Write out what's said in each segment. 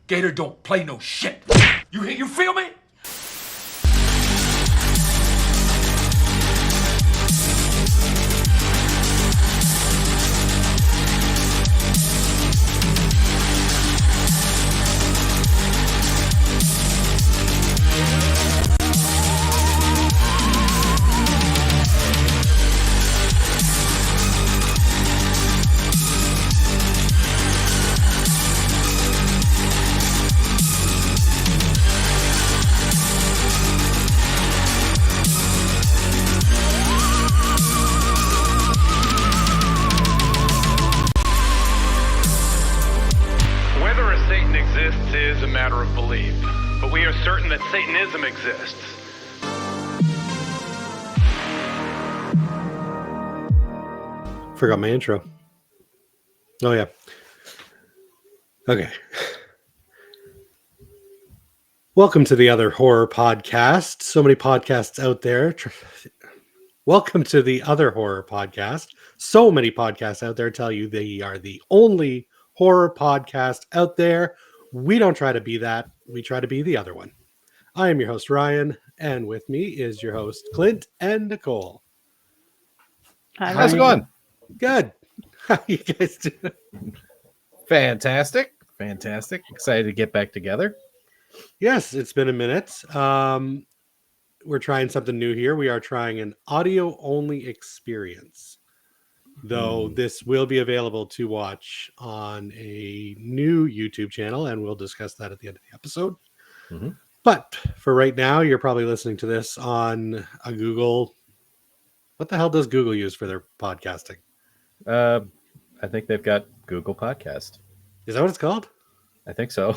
Gator don't play no shit. You feel me? Is a matter of belief, but we are certain that Satanism exists. Forgot my intro. Oh yeah. Okay. Welcome to the Other Horror Podcast. So many podcasts out there. Welcome to the Other Horror Podcast. So many podcasts out there tell you they are the only horror podcast out there. We don't try to be that. We try to be the other one. I am your host, Ryan, and with me is your host, Clint and Nicole. Hi, how's it going? Good. How you guys doing? Fantastic. Excited to get back together. Yes, it's been a minute. We're trying something new here. We are trying an audio-only experience. Though this will be available to watch on a new YouTube channel, and we'll discuss that at the end of the episode. Mm-hmm. But for right now, you're probably listening to this on a Google. What the hell does Google use for their podcasting? I think they've got Google Podcast. Is that what it's called? I think so.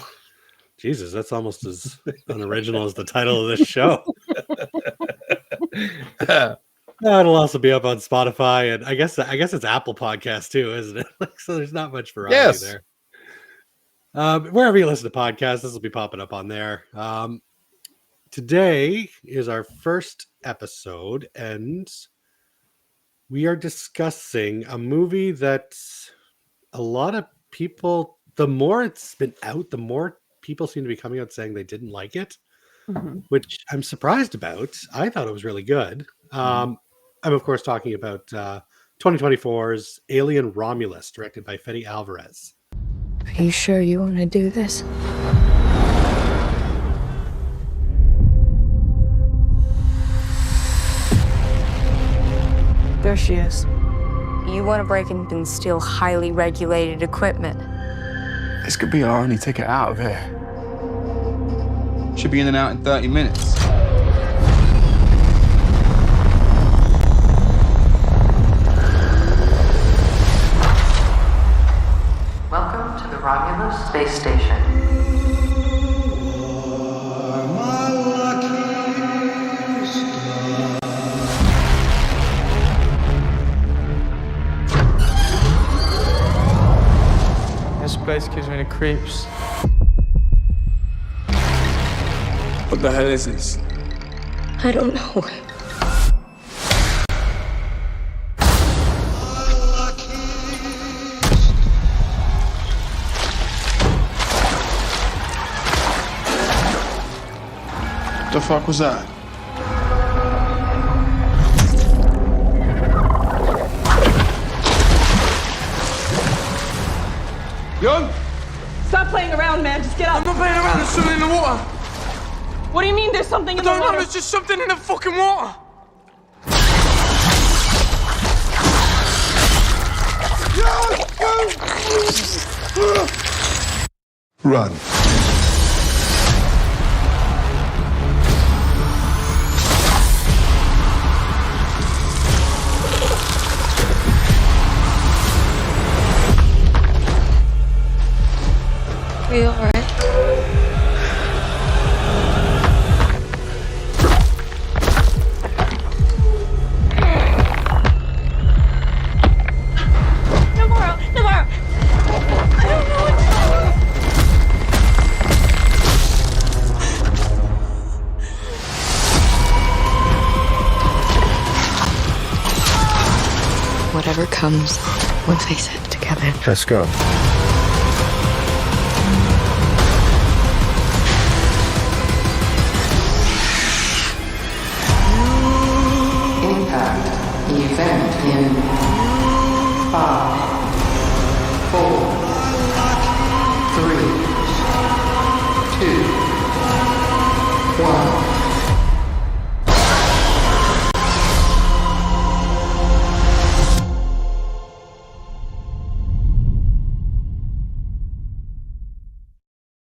Jesus, that's almost as unoriginal as the title of this show. It'll also be up on Spotify, and I guess it's Apple Podcast too, isn't it? So there's not much variety there. Wherever you listen to podcasts, this will be popping up on there. Today is our first episode, and we are discussing a movie that a lot of people, the more it's been out, the more people seem to be coming out saying they didn't like it, which I'm surprised about. I thought it was really good. I'm, of course, talking about 2024's Alien Romulus, directed by Fede Alvarez. Are you sure you want to do this? There she is. You want to break in and steal highly regulated equipment. This could be our only ticket out of here. Should be in and out in 30 minutes. Welcome to the Romulus space station. This place gives me the creeps. What the hell is this? I don't know. What the fuck was that? Young? Stop playing around, man. Just get I'm up. not playing around, there's something in the water. What do you mean there's something in the I don't know, water? there's just something in the fucking water. Run. Are you alright? Tomorrow. I don't know what to Whatever comes, we'll face it together. Let's go. event in 5, 4, 3, 2, 1.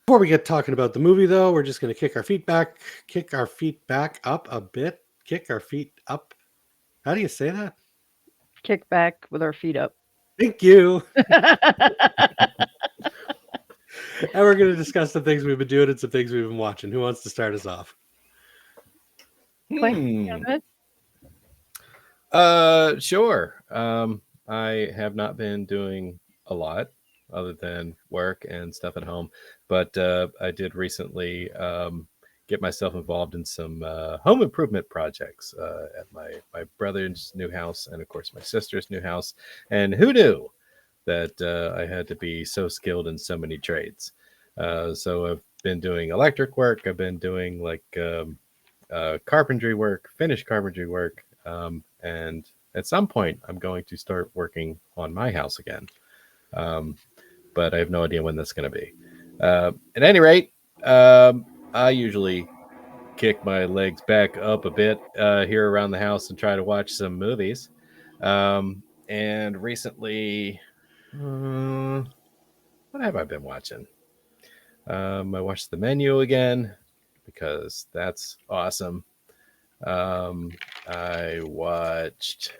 Before we get talking about the movie, though, we're just going to kick our feet back up a bit. Kick our feet up. How do you say that? Kick back with our feet up. Thank you. And we're going to discuss some things we've been doing and some things we've been watching. Who wants to start us off? Go ahead. Sure. I have not been doing a lot other than work and stuff at home, but I did recently get myself involved in some home improvement projects at my brother's new house and, of course, my sister's new house. And who knew that I had to be so skilled in so many trades? So I've been doing electric work. I've been doing like carpentry work, finished carpentry work. And at some point, I'm going to start working on my house again. But I have no idea when that's going to be. At any rate, I usually kick my legs back up a bit here around the house and try to watch some movies. And recently, what have I been watching? I watched The Menu again because that's awesome. I watched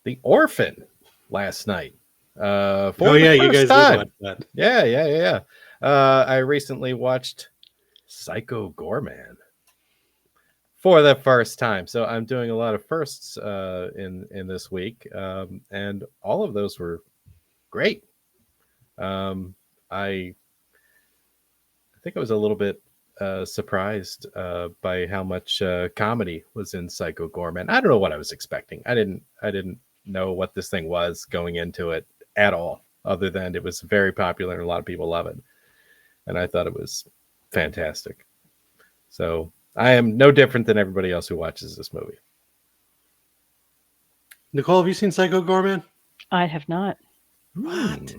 The Orphan last night. You guys did watch that. Yeah. I recently watched Psycho Gorman for the first time, so I'm doing a lot of firsts in this week, and all of those were great. I think I was a little bit surprised by how much comedy was in Psycho Gorman. I don't know what I was expecting. I didn't know what this thing was going into it at all, other than it was very popular and a lot of people love it. And I thought it was fantastic. So I am no different than everybody else who watches this movie. Nicole, have you seen Psycho Gorman? I have not. What?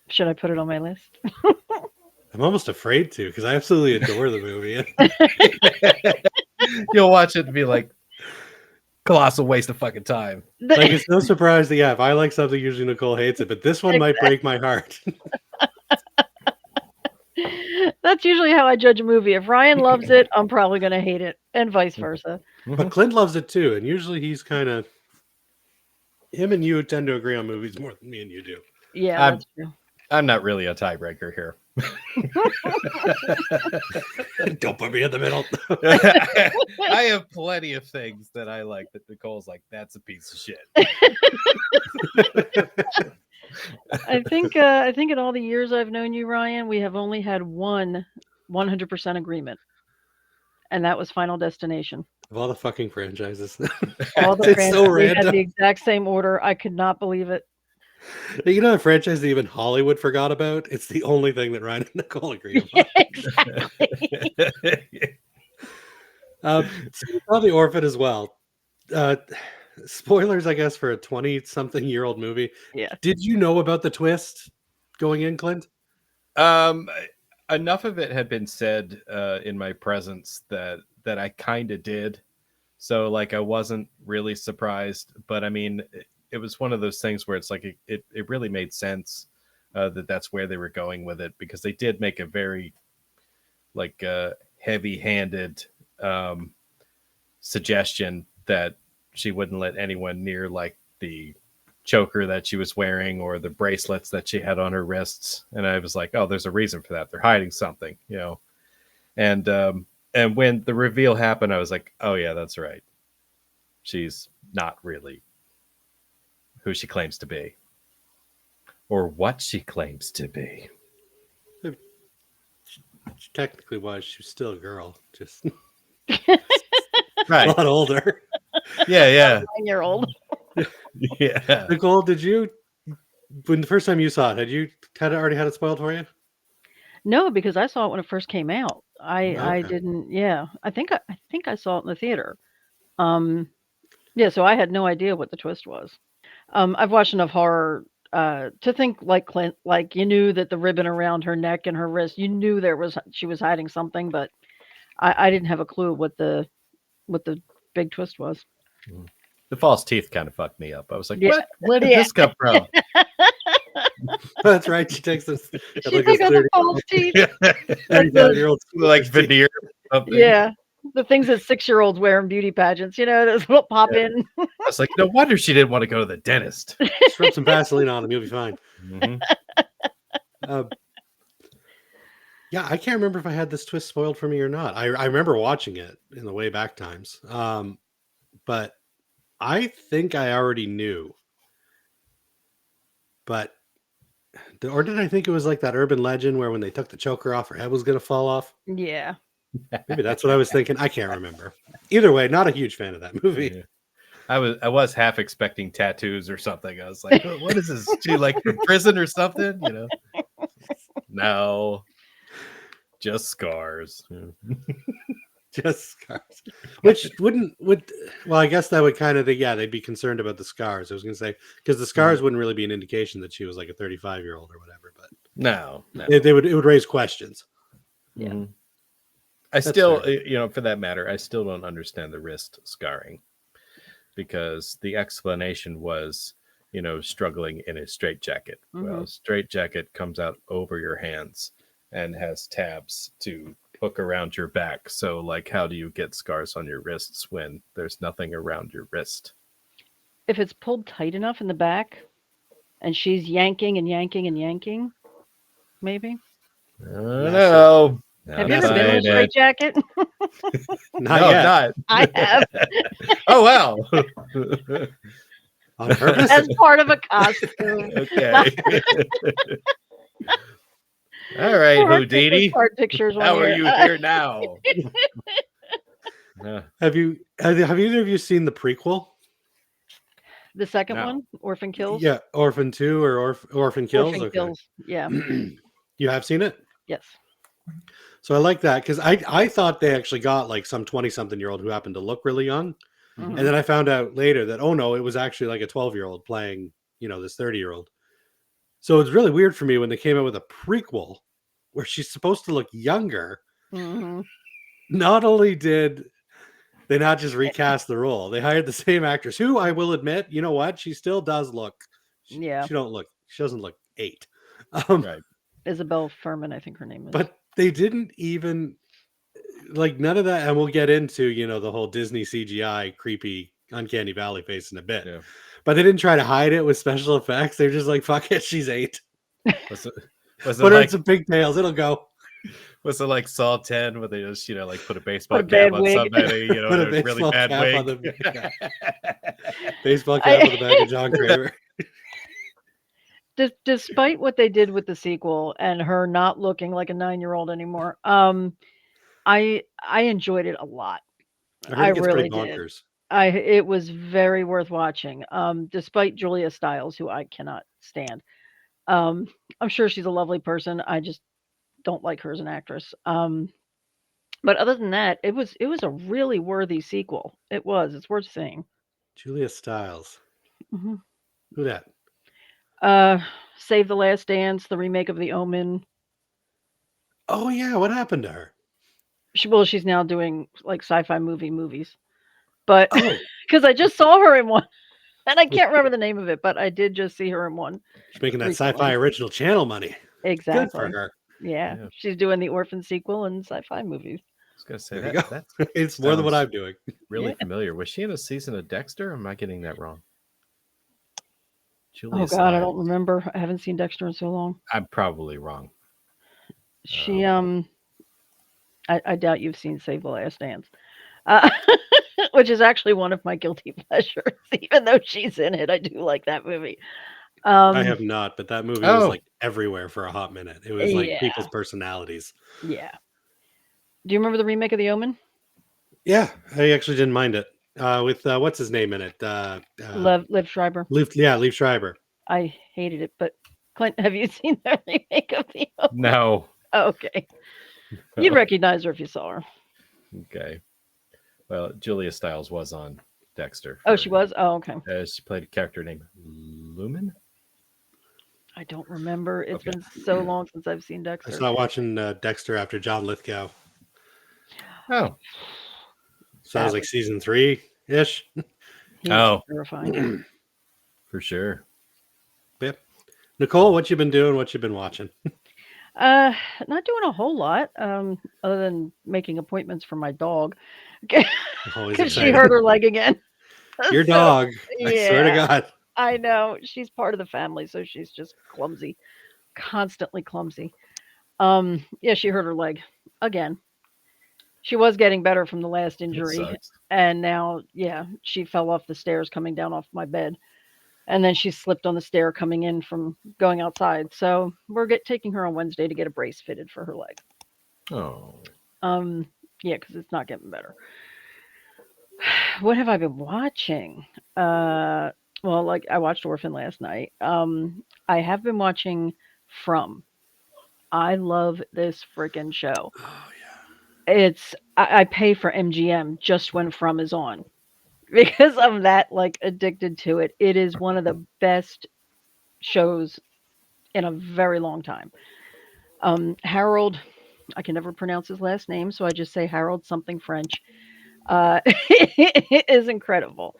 Should I put it on my list? I'm almost afraid to, because I absolutely adore the movie. You'll watch it and be like, colossal waste of fucking time. Like, it's no surprise that, if I like something, usually Nicole hates it, but this one might break my heart. That's usually how I judge a movie. If Ryan loves it, I'm probably going to hate it, and vice versa. But Clint loves it too, and usually he's kind of... Him and you tend to agree on movies more than me and you do. Yeah, that's true. I'm not really a tiebreaker here. Don't put me in the middle. I have plenty of things that I like that Nicole's like, that's a piece of shit. I think in all the years I've known you, Ryan, we have only had one 100% agreement, and that was Final Destination. Of all the fucking franchises. All the franchises, so we had random. the exact same order. I could not believe it. You know, a franchise that even Hollywood forgot about? It's the only thing that Ryan and Nicole agree Yeah, upon. exactly. So you saw The Orphan as well. Spoilers, I guess, for a 20-something-year-old movie. Yeah. Did you know about the twist going in, Clint? Enough of it had been said in my presence that I kind of did. So, like, I wasn't really surprised. But, I mean, it was one of those things where it's like it really made sense that's where they were going with it, because they did make a very, like, heavy-handed suggestion that she wouldn't let anyone near, like, the choker that she was wearing or the bracelets that she had on her wrists. And I was like, oh, there's a reason for that. They're hiding something, you know. And when the reveal happened, I was like, oh yeah, that's right. She's not really who she claims to be, or what she claims to be. She technically was. She was still a girl, just Right. a lot older. Yeah. 9-year-old. Yeah. Nicole, did you, when the first time you saw it, had already had it spoiled for you? No, because I saw it when it first came out. I Okay. didn't. Yeah, I think I saw it in the theater. Yeah, so I had no idea what the twist was. I've watched enough horror to think like Clint, like you knew that the ribbon around her neck and her wrist, you knew she was hiding something, but I didn't have a clue what the big twist was. The false teeth kind of fucked me up. I was like, Yeah. what? Where did Yeah. this come from? That's right. She takes this. She took out the false teeth. 35-year-old Like veneer or something. Yeah. The things that 6-year-olds wear in beauty pageants, those will pop in. I was like, no wonder she didn't want to go to the dentist. Just rub some Vaseline on him. You'll be fine. Yeah, I can't remember if I had this twist spoiled for me or not. I remember watching it in the way back times. But I think I already knew. But, or did I think it was like that urban legend where when they took the choker off, her head was going to fall off? Yeah. Maybe that's what I was thinking. I can't remember. Either way, not a huge fan of that movie. Yeah. I was half expecting tattoos or something. I was like, what is this? She like from prison or something? No. Just scars. Just scars. Which well, I guess that would kind of they'd be concerned about the scars. I was gonna say, because the scars wouldn't really be an indication that she was like a 35-year-old or whatever, but no. It would raise questions. Yeah. Mm-hmm. I still, for that matter, I still don't understand the wrist scarring, because the explanation was, struggling in a straitjacket. Well, straitjacket comes out over your hands and has tabs to hook around your back. So, like, how do you get scars on your wrists when there's nothing around your wrist? If it's pulled tight enough in the back and she's yanking and yanking and yanking, maybe. I don't know. Have you ever been in a straitjacket? Not yet. Not. I have. Oh, wow. On purpose? As part of a costume. Okay. All right, Houdini. Pictures. How are you here now? Have either of you seen the prequel? The second one, Orphan Kills? Yeah, Orphan 2 or Orphan Kills? Orphan Kills, yeah. You have seen it? Yes. So I like that, because I thought they actually got like some 20-something-year-old who happened to look really young. And then I found out later that, oh no, it was actually like a 12-year-old playing, this 30-year-old. So it's really weird for me when they came out with a prequel where she's supposed to look younger. Not only did they not just recast the role, they hired the same actress, who I will admit, you know what? She still does look. She doesn't look 8. Right. Isabel Furman, I think her name is. But they didn't even, like, none of that. And we'll get into, the whole Disney CGI creepy Uncanny Valley face in a bit. Yeah. But they didn't try to hide it with special effects. They're just like, fuck it, she's 8. Was it Put her like in some pigtails, it'll go. Was it like Saw 10 where they just, like put a baseball Put a cap bad on wig. somebody, Put a a really baseball bad cap wig? on the baseball cap on the back of John Kramer. Despite what they did with the sequel and her not looking like a 9-year-old anymore, I enjoyed it a lot. I heard it gets really pretty bonkers. did. It was very worth watching. Despite Julia Stiles, who I cannot stand. I'm sure she's a lovely person. I just don't like her as an actress. But other than that, it was a really worthy sequel. It was. It's worth seeing. Julia Stiles. Who that? Save the Last Dance, the remake of The Omen. Oh yeah, what happened to her? She's now doing like sci-fi movies. But because I just saw her in one, and I can't remember the name of it, but I did just see her in one. She's making that recently. Sci-Fi Original Channel money. Exactly. Good for her. Yeah, she's doing the Orphan sequel and sci-fi movies. I was gonna say There you that. go. It's more than what I'm doing. Really familiar. Was she in a season of Dexter? Or am I getting that wrong? Julia Oh God, Stiles. I don't remember. I haven't seen Dexter in so long. I'm probably wrong. She I doubt you've seen Save the Last Dance, which is actually one of my guilty pleasures. Even though she's in it, I do like that movie. I have not, but that movie was Oh. like everywhere for a hot minute. It was like people's personalities. Yeah. Do you remember the remake of The Omen? Yeah, I actually didn't mind it. With what's his name in it? Liv Schreiber. Liev Schreiber. I hated it, but Clint, have you seen the remake of The Omen? No. Oh, okay. You'd recognize her if you saw her. Okay. Well, Julia Stiles was on Dexter. Oh, she was? Oh, okay. She played a character named Lumen. I don't remember. It's Okay. been so long since I've seen I Dexter. started watching Dexter after John Lithgow. Oh, So that was like season 3-ish. He was terrifying. for sure. Yep. Nicole, what you been doing? What you been watching? Not doing a whole lot, other than making appointments for my dog. Always Because she exciting. hurt her leg again. Your So, dog. I swear to yeah, God. I know. She's part of the family, so she's just clumsy. Constantly clumsy. Yeah, she hurt her leg again. She was getting better from the last That injury, sucks. and now, yeah, she fell off the stairs coming down off my bed, and then she slipped on the stair coming in from going outside. So we're taking her on Wednesday to get a brace fitted for her leg. Oh, Yeah, because it's not getting better. What have I been watching? Well, like I watched Orphan last night. I have been watching From. I love this freaking show. Oh, I pay for MGM just when From is on because I'm that like addicted to it. It is one of the best shows in a very long time. Harold, I can never pronounce his last name, so I just say Harold something French. It is incredible.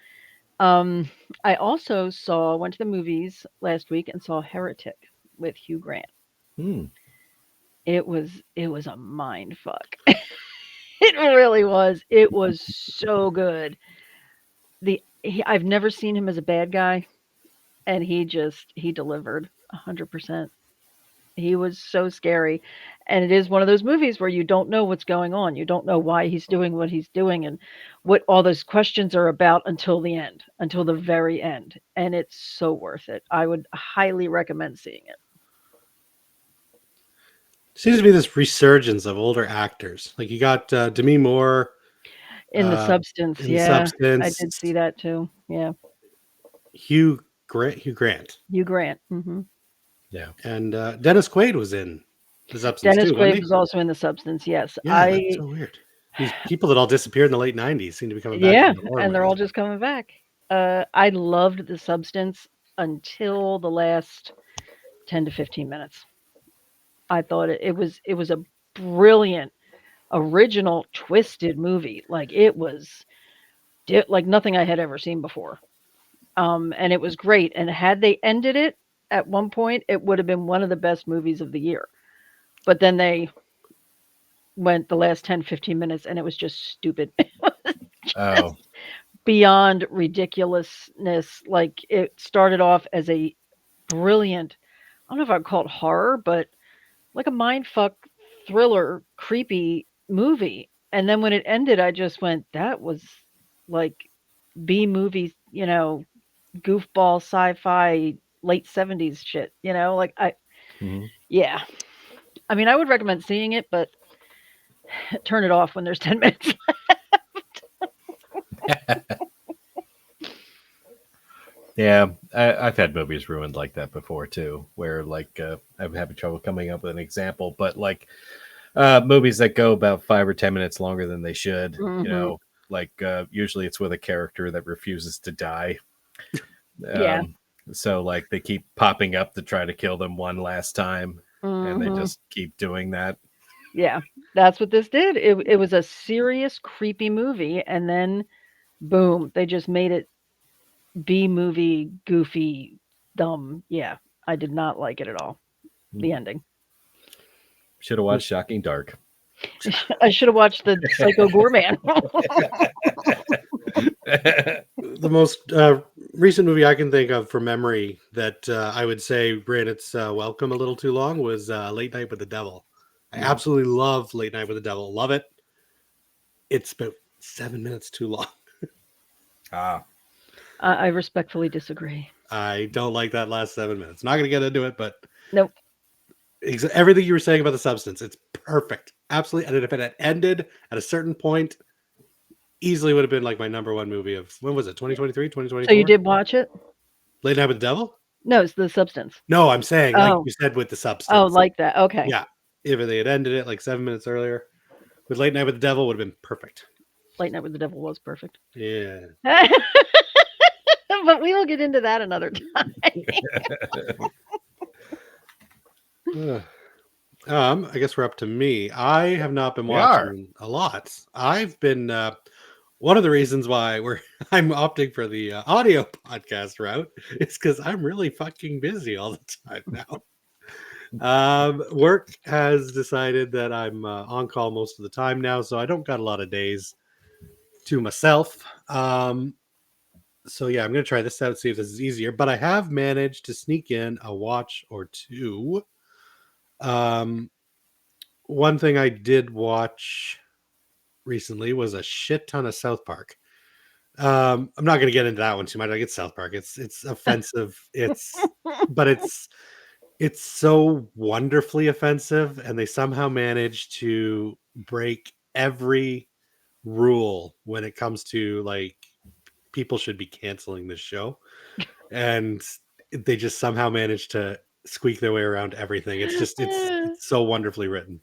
I also went to the movies last week and saw Heretic with Hugh Grant. hmm. It was a mind fuck. It really was. It was so good. I've never seen him as a bad guy, and he delivered 100%. He was so scary, and it is one of those movies where you don't know what's going on. You don't know why he's doing what he's doing and what all those questions are about until the end, until the very end, and it's so worth it. I would highly recommend seeing it. Seems to be this resurgence of older actors. Like you got Demi Moore In The Substance, in The yeah, I Substance. did see that too. Yeah, Hugh Grant. Hugh Grant. Yeah. And Dennis Quaid was in The Substance Dennis too, wasn't Quaid he? was also in The Substance. Yes, Yeah, that's so weird. These people that all disappeared in the late 90s seem to be coming back. yeah, into horror and they're all movies. just coming back. I loved The Substance until the last 10 to 15 minutes. I thought it was a brilliant, original, twisted movie. Like it was like nothing I had ever seen before. And it was great. And had they ended it at one point, it would have been one of the best movies of the year. But then they went the last 10, 15 minutes and it was just stupid. Oh, Beyond ridiculousness. Like it started off as a brilliant, I don't know if I'd call it horror, but like a mindfuck thriller, creepy movie. And then when it ended, I just went, that was like B movie, goofball sci-fi late 70s shit, like mhm. yeah. I mean, I would recommend seeing it, but turn it off when there's 10 minutes. Yeah, I've had movies ruined like that before too, where like I'm having trouble coming up with an example, but like movies that go about 5 or 10 minutes longer than they should, like usually it's with a character that refuses to die. Yeah. So like they keep popping up to try to kill them one last time, and they just keep doing that. Yeah, that's what this did. It was a serious, creepy movie, and then boom, they just made it B movie, goofy, dumb. Yeah, I did not like it at all. The ending. Should have watched Shocking Dark. I should have watched the Psycho Goreman. The most recent movie I can think of from memory that I would say ran its welcome a little too long was Late Night with the Devil. I absolutely love Late Night with the Devil. Love it. It's about 7 minutes too long. I respectfully disagree. I don't like that last 7 minutes. Not going to get into it, but Nope. Everything you were saying about The Substance, it's perfect. Absolutely. And if it had ended at a certain point, easily would have been like my number one movie of, when was it, 2023, 2024? So you did watch it? Late Night with the Devil? No, it's The Substance. No, I'm saying, like you said with The Substance. Oh, like that. Okay. Yeah. If they had ended it like 7 minutes earlier, with Late Night with the Devil would have been perfect. Late Night with the Devil was perfect. Yeah. But we will get into that another time. I guess we're up to me. I have not been We are. watching a lot. I've been one of the reasons why I'm opting for the audio podcast route is because I'm really fucking busy all the time now. Work has decided that I'm on call most of the time now, so I don't got a lot of days to myself. So yeah, I'm gonna try this out, see if this is easier. But I have managed to sneak in a watch or two. One thing I did watch recently was a shit ton of South Park. I'm not going to get into that one too much. Like, it's South Park. It's offensive. But it's so wonderfully offensive, and they somehow manage to break every rule when it comes to like people should be canceling this show, and they just somehow manage to squeak their way around everything. It's so wonderfully written.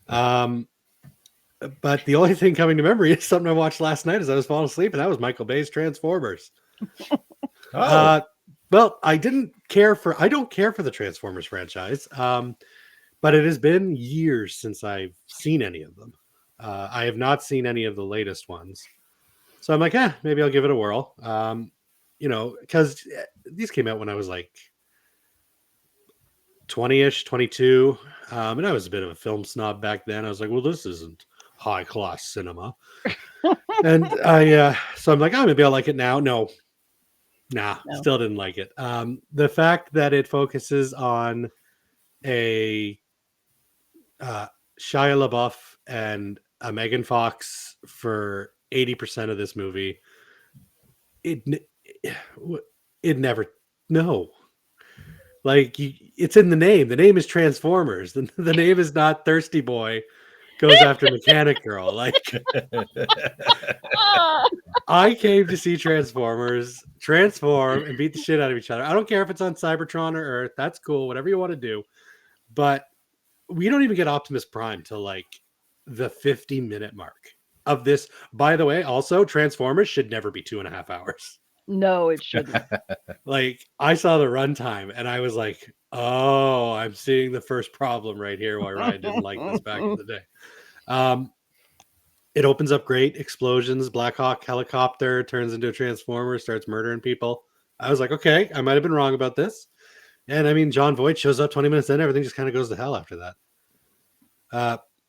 But the only thing coming to memory is something I watched last night as I was falling asleep, and that was Michael Bay's Transformers. Well, I don't care for the Transformers franchise, but it has been years since I've seen any of them. I have not seen any of the latest ones, so I'm like, maybe I'll give it a whirl. Because these came out when I was like 20-ish, 22, and I was a bit of a film snob back then. I was like, well, this isn't high class cinema. And so I'm like, maybe I'll like it now. No, still didn't like it. The fact that it focuses on a Shia LaBeouf and a Megan Fox for 80% of this movie, it never, no. Like, it's in the name. The name is Transformers. The name is not Thirsty Boy goes after Mechanic Girl. Like, I came to see Transformers transform and beat the shit out of each other. I don't care if it's on Cybertron or Earth. That's cool. Whatever you want to do. But we don't even get Optimus Prime till like the 50-minute mark of this. By the way, also, Transformers should never be 2.5 hours. No, it shouldn't. Like, I saw the runtime and I was like, oh, I'm seeing the first problem right here why Ryan didn't like this back in the day. It opens up great. Explosions, Black Hawk helicopter turns into a Transformer, starts murdering people. I was like, okay, I might have been wrong about this. And I mean, John Voight shows up 20 minutes in, everything just kind of goes to hell after that.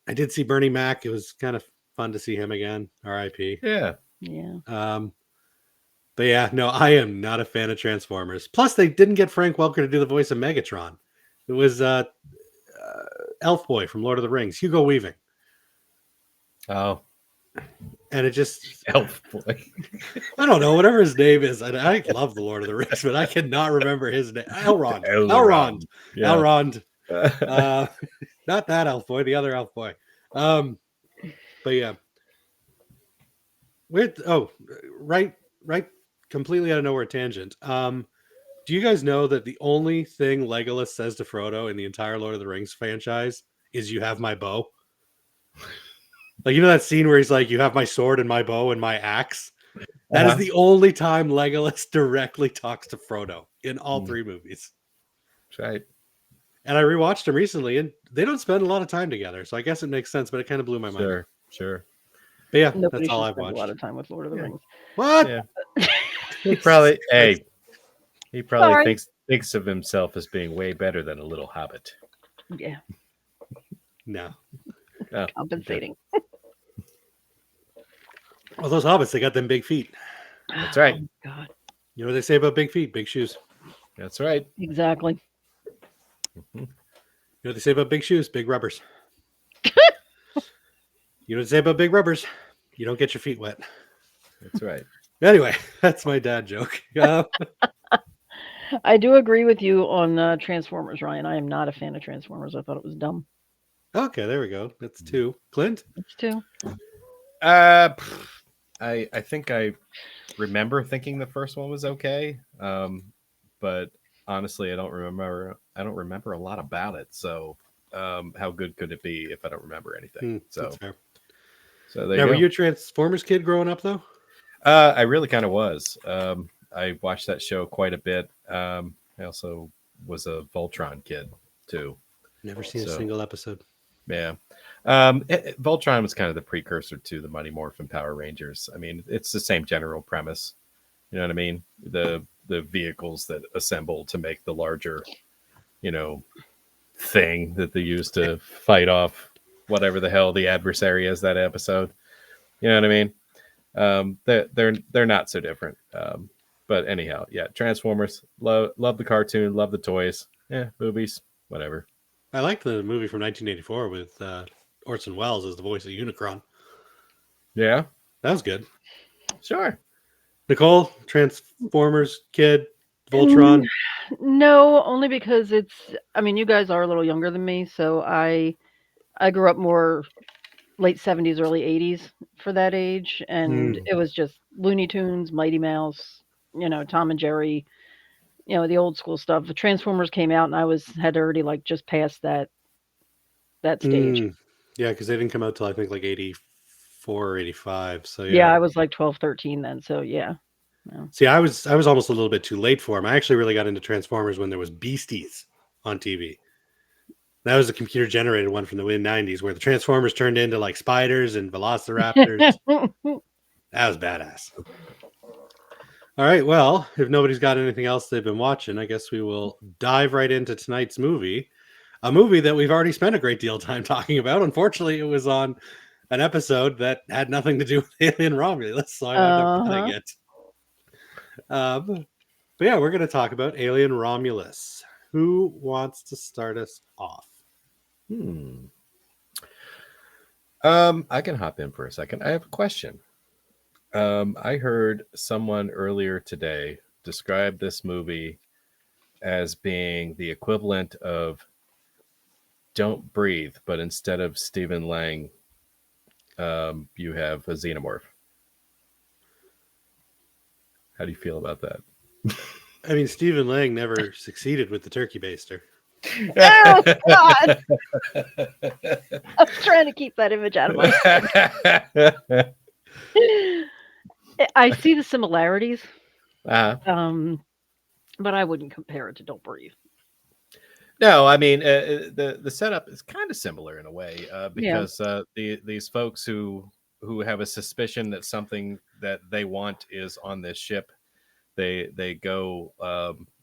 I did see Bernie Mac. It was kind of fun to see him again. R.I.P. Yeah. But yeah, no, I am not a fan of Transformers. Plus, they didn't get Frank Welker to do the voice of Megatron. It was Elf Boy from Lord of the Rings, Hugo Weaving. Oh. And it just... Elf Boy. I don't know, whatever his name is. I love the Lord of the Rings, but I cannot remember his name. Elrond. Yeah. Elrond. Not that Elf Boy, the other Elf Boy. But yeah. Right. Completely out of nowhere tangent. Do you guys know that the only thing Legolas says to Frodo in the entire Lord of the Rings franchise is "You have my bow"? Like, you know that scene where he's like, "You have my sword and my bow and my axe"? That is the only time Legolas directly talks to Frodo in all three movies. That's right. And I rewatched them recently, and they don't spend a lot of time together, so I guess it makes sense. But it kind of blew my mind. Sure. But yeah, Nobody that's all should I've spend watched. a lot of time with Lord of the Rings. What? Yeah. He probably thinks of himself as being way better than a little hobbit. Yeah. No. Compensating. Well, those hobbits, they got them big feet. That's right. Oh, God. You know what they say about big feet? Big shoes. That's right. Exactly. You know what they say about big shoes? Big rubbers. You know what they say about big rubbers? You don't get your feet wet. That's right. Anyway, that's my dad joke. I do agree with you on Transformers, Ryan. I am not a fan of Transformers. I thought it was dumb. Okay, there we go. That's 2. Clint? It's 2. I think I remember thinking the first one was okay, but honestly, I don't remember a lot about it. So, how good could it be if I don't remember anything? So, So there Now, you were go. you a Transformers kid growing up, though? I really kind of was. I watched that show quite a bit. I also was a Voltron kid too. Never seen a So single episode. yeah, Voltron was kind of the precursor to the Mighty Morphin Power Rangers. I mean, it's the same general premise. You know what I mean? The vehicles that assemble to make the larger, thing that they use to fight off whatever the hell the adversary is that episode. You know what I mean? They're not so different. But anyhow, yeah, Transformers. Love the cartoon. Love the toys. Yeah, movies. Whatever. I liked the movie from 1984 with Orson Welles as the voice of Unicron. Yeah, That was good. sure. Nicole, Transformers kid, Voltron. No, only because you guys are a little younger than me, so I grew up more late 70s, early 80s for that age, and it was just Looney Tunes, Mighty Mouse, Tom and Jerry, the old school stuff. The Transformers came out and I had already like just passed that stage. Yeah, because they didn't come out till I think like 84 or 85. So Yeah, I was like 12, 13 then, so yeah. See, I was almost a little bit too late for him. I actually really got into Transformers when there was Beasties on TV. That was a computer generated one from the mid 90s where the Transformers turned into like spiders and velociraptors. That was badass. All right, well, if nobody's got anything else they've been watching, I guess we will dive right into tonight's movie. A movie that we've already spent a great deal of time talking about. Unfortunately, it was on an episode that had nothing to do with Alien Romulus, so I ended up cutting it. But yeah, we're going to talk about Alien Romulus. Who wants to start us off? I can hop in for a second. I have a question. I heard someone earlier today describe this movie as being the equivalent of Don't Breathe, but instead of Stephen Lang, you have a xenomorph. How do you feel about that? I mean, Stephen Lang never succeeded with the turkey baster. Oh, God. I was trying to keep that image out of my head. I see the similarities, but I wouldn't compare it to Don't Breathe. No, I mean, the setup is kind of similar in a way because these folks who have a suspicion that something that they want is on this ship, they go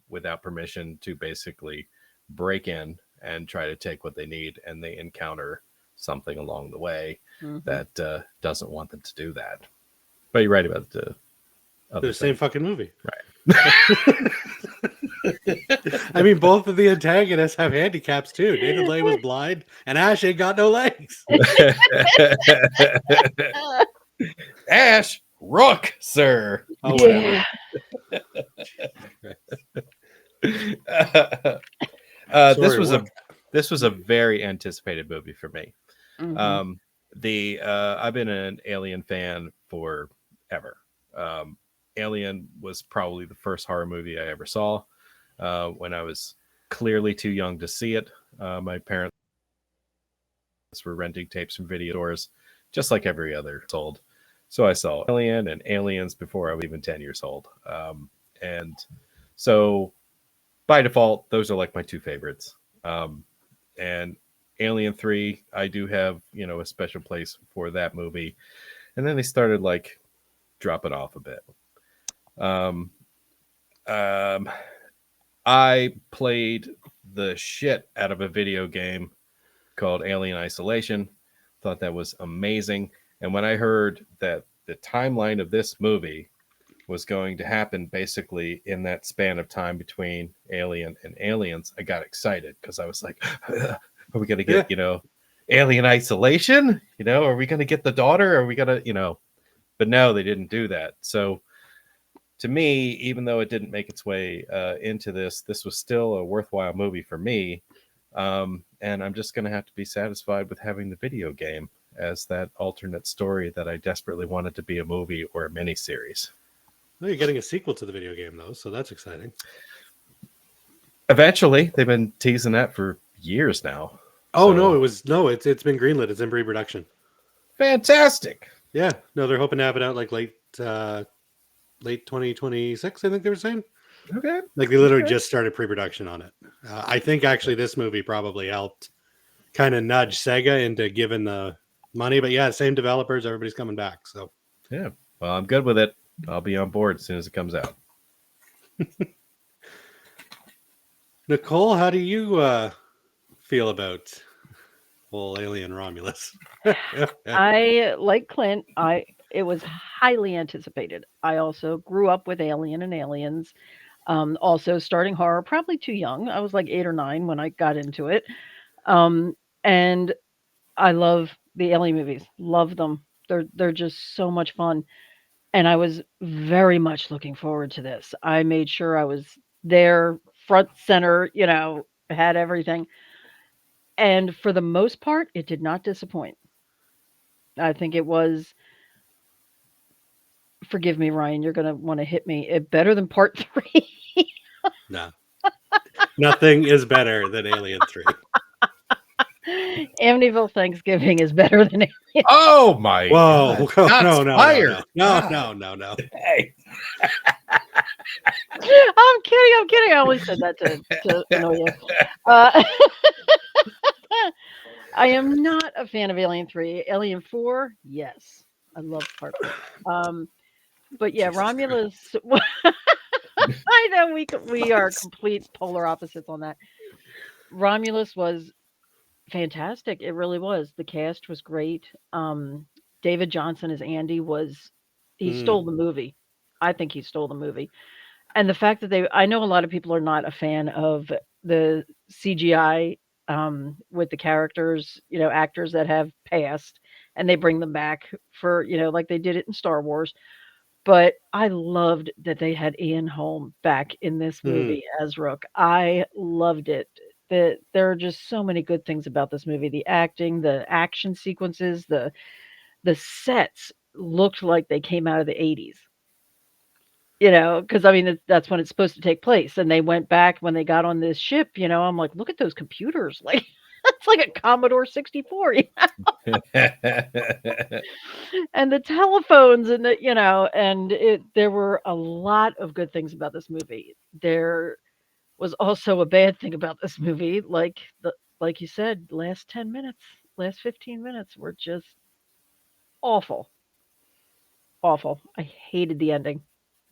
without permission to basically break in and try to take what they need, and they encounter something along the way that doesn't want them to do that. But you're right about the same fucking movie, right? I mean, both of the antagonists have handicaps too. David Lay was blind, and Ash ain't got no legs. Ash Rook, sir. Oh, whatever. This was a very anticipated movie for me. I've been an Alien fan forever. Alien was probably the first horror movie I ever saw when I was clearly too young to see it. My parents were renting tapes from video stores, just like every other sold. So I saw Alien and Aliens before I was even 10 years old. And so by default, those are like my two favorites. And Alien 3, I do have, a special place for that movie. And then they started like dropping off a bit. I played the shit out of a video game called Alien Isolation. Thought that was amazing. And when I heard that the timeline of this movie was going to happen basically in that span of time between Alien and Aliens, I got excited because I was like, are we going to get, Alien Isolation? Are we going to get the daughter? Are we going to, but no, they didn't do that. So to me, even though it didn't make its way into this was still a worthwhile movie for me. And I'm just going to have to be satisfied with having the video game as that alternate story that I desperately wanted to be a movie or a miniseries. Well, you're getting a sequel to the video game, though, so that's exciting. Eventually, they've been teasing that for years now. Oh, so... it's been greenlit. It's in pre-production. Fantastic. Yeah, no, they're hoping to have it out like late 2026. I think they were saying. Okay. Like they literally just started pre-production on it. I think actually this movie probably helped kind of nudge Sega into giving the money. But yeah, same developers, everybody's coming back. So Yeah. Well, I'm good with it. I'll be on board as soon as it comes out. Nicole, how do you feel about old Alien Romulus? I like Clint. It was highly anticipated. I also grew up with Alien and Aliens. Also starting horror, probably too young. I was like 8 or 9 when I got into it. And I love the Alien movies. Love them. They're just so much fun. And I was very much looking forward to this. I made sure I was there, front center, had everything. And for the most part, it did not disappoint. I think it was, forgive me, Ryan, you're going to want to hit me, better than part 3. No. Nothing is better than Alien 3. Amityville Thanksgiving is better than Alien. Oh my Whoa. God. No. Hey. I'm kidding. I only said that to annoy you. I am not a fan of Alien 3. Alien 4, yes. I love part 4. But yeah, Jesus Romulus. I know we are complete polar opposites on that. Romulus was fantastic. It really was. The cast was great. David Johnson as Andy he stole the movie. I think he stole the movie. And the fact that I know a lot of people are not a fan of the CGI with the characters, actors that have passed, and they bring them back for, like they did it in Star Wars. But I loved that they had Ian Holm back in this movie as Rook. I loved it. There are just so many good things about this movie. The acting, the action sequences, the sets looked like they came out of the 80s. Because I mean that's when it's supposed to take place. And they went back when they got on this ship. I'm like, look at those computers. Like it's like a Commodore 64. And the telephones and there were a lot of good things about this movie. There was also a bad thing about this movie, like you said, last 10 minutes, last 15 minutes were just awful. Awful. I hated the ending.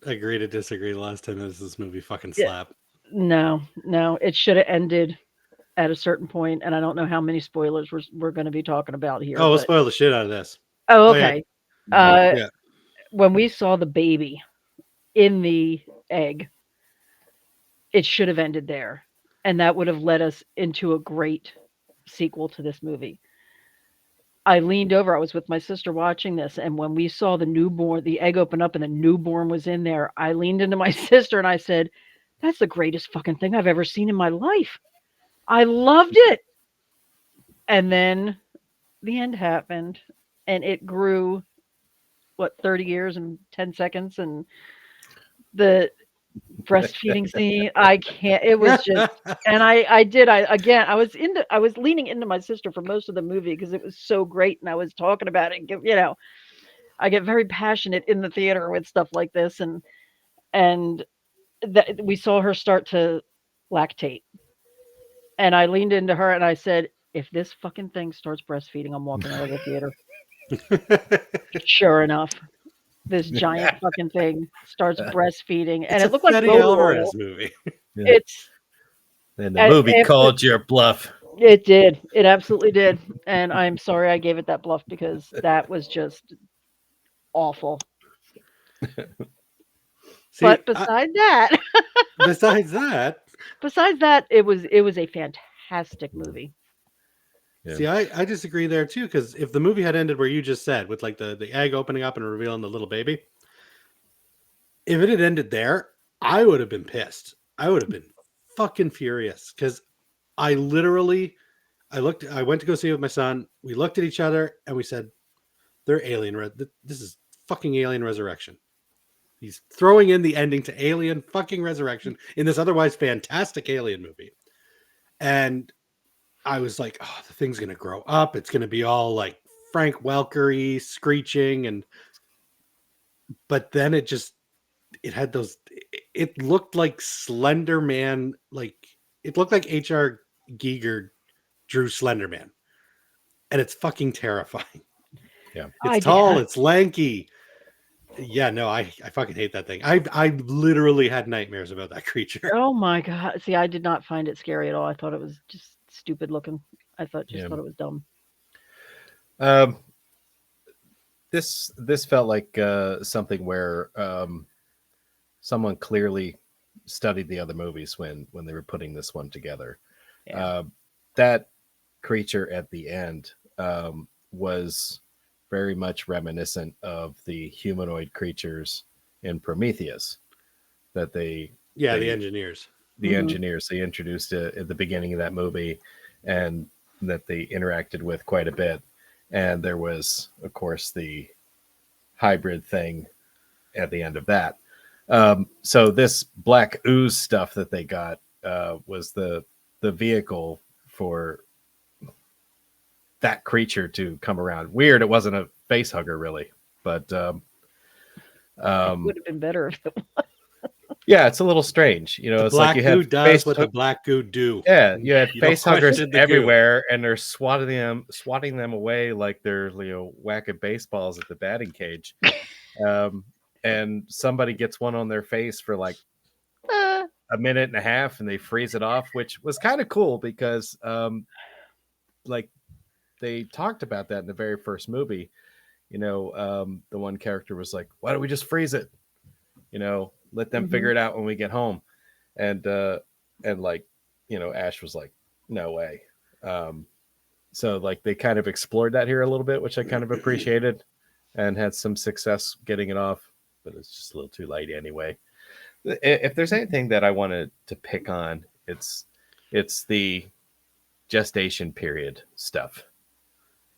Agree to disagree. The last 10 minutes of this movie fucking Yeah. slap. No, it should have ended at a certain point, and I don't know how many spoilers we're going to be talking about here. Oh, we'll spoil the shit out of this. Oh, okay. Yeah. When we saw the baby in the egg, it should have ended there, and that would have led us into a great sequel to this movie. I leaned over. I was with my sister watching this, and when we saw the newborn, the egg open up and the newborn was in there, I leaned into my sister and I said, "That's the greatest fucking thing I've ever seen in my life. I loved it." And then the end happened, and it grew, 30 years and 10 seconds, and the breastfeeding scene, I can't, it was just, and I was leaning into my sister for most of the movie because it was so great, and I was talking about it, I get very passionate in the theater with stuff like this, and we saw her start to lactate, and I leaned into her and I said, if this fucking thing starts breastfeeding, I'm walking out of the theater. Sure enough, this giant fucking thing starts breastfeeding, and it looked like Fede bone Alvarez oil. movie. It's And the movie called your bluff. It did. It absolutely did. And I'm sorry I gave it that bluff because that was just awful. See, But besides that, it was a fantastic movie. Yeah. See, I disagree there too, because if the movie had ended where you just said, with like the egg opening up and revealing the little baby, if it had ended there, I would have been pissed. I would have been fucking furious, because I went to go see it with my son. We looked at each other and we said, they're this is fucking Alien Resurrection. He's throwing in the ending to Alien fucking Resurrection in this otherwise fantastic Alien movie. And I was like, oh, the thing's going to grow up. It's going to be all like Frank Welker-y screeching, but then it had those. It looked like Slender Man, like it looked like H.R. Giger drew Slender Man, and it's fucking terrifying. Yeah, it's tall, it's lanky. Yeah, no, I fucking hate that thing. I literally had nightmares about that creature. Oh my god! See, I did not find it scary at all. I thought it was just stupid looking. I thought it was dumb. This felt like something where someone clearly studied the other movies when they were putting this one together. Yeah. That creature at the end was very much reminiscent of the humanoid creatures in Prometheus that the engineers. The engineers, they introduced it at the beginning of that movie, and that they interacted with quite a bit. And there was, of course, the hybrid thing at the end of that. So this black ooze stuff that they got was the vehicle for that creature to come around. Weird, it wasn't a face hugger, really, but it would have been better if it was. Yeah, it's a little strange. You know, the it's black like you goo does what the black goo do. Yeah, you had face huggers everywhere, goo. And they're swatting them away like they're whacking baseballs at the batting cage. And somebody gets one on their face for like a minute and a half, and they freeze it off, which was kind of cool because like they talked about that in the very first movie. You know, the one character was like, "Why don't we just freeze it? You know, let them figure it out when we get home." And like, you know, Ash was like, "No way." So like they kind of explored that here a little bit, which I kind of appreciated, and had some success getting it off, but it's just a little too late anyway. If there's anything that I wanted to pick on, it's the gestation period stuff.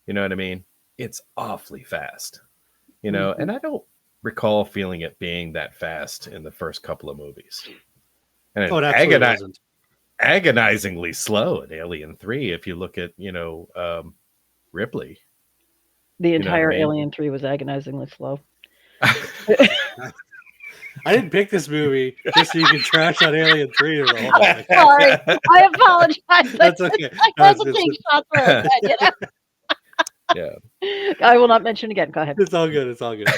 You know what I mean? It's awfully fast, you know, and I don't recall feeling it being that fast in the first couple of movies. And it absolutely wasn't. Agonizingly slow in Alien 3 if you look at, you know, Ripley. The entire Alien 3 was agonizingly slow. I didn't pick this movie just so you can trash on Alien 3 the whole time. Sorry, I apologize. That's okay. I had to take shots for it, you know? Yeah, I will not mention again. Go ahead. It's all good. It's all good.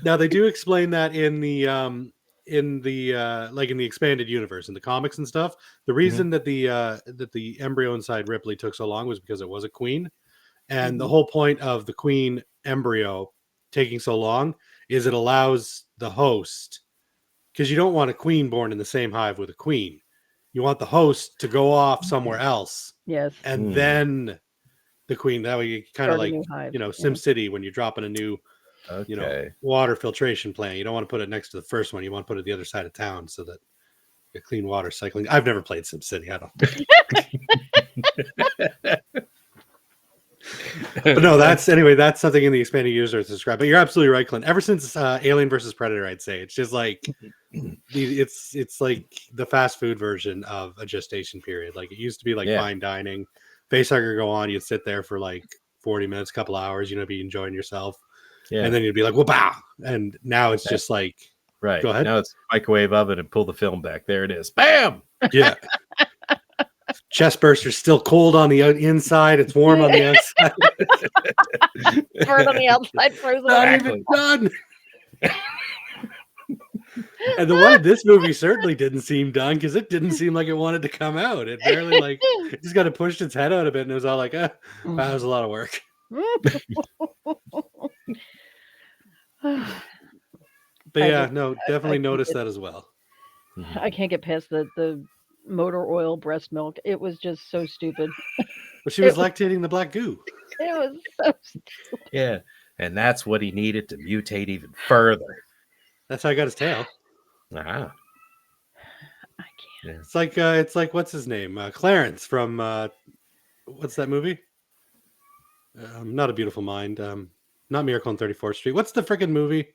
Now they do explain that in the like in the expanded universe in the comics and stuff. The reason that the embryo inside Ripley took so long was because it was a queen, and the whole point of the queen embryo taking so long is it allows the host, because you don't want a queen born in the same hive with a queen. You want the host to go off somewhere else. Yes. And then the queen, that way you kind of like, you know, Sim City when you're dropping a new, you know, water filtration plant. You don't want to put it next to the first one. You want to put it the other side of town so that the clean water cycling. I've never played Sim City. I don't. But no, that's something in the expanded universe to describe. But you're absolutely right, Clint. Ever since Alien versus Predator, I'd say it's just like it's like the fast food version of a gestation period. Like it used to be like fine dining. Facehugger go on, you'd sit there for like 40 minutes, couple hours, you know, be enjoying yourself. Yeah. And then you'd be like, well, bow. And now it's just like, right. Go ahead. Now it's microwave oven and pull the film back. There it is. Bam. Yeah. Chest burster's still cold on the inside. It's warm on the outside. Burn on the outside, frozen. Not even done. And the one in this movie certainly didn't seem done because it didn't seem like it wanted to come out. It barely like it just got pushed its head out a bit, and it was all like, that was a lot of work. But yeah, no, definitely noticed that as well. I can't get past the motor oil breast milk. It was just so stupid. But she was lactating the black goo. It was so stupid. Yeah, and that's what he needed to mutate even further. That's how he got his tail. Ah. I can't. It's like what's his name? Clarence from what's that movie? Not a Beautiful Mind. Not Miracle on 34th Street. What's the freaking movie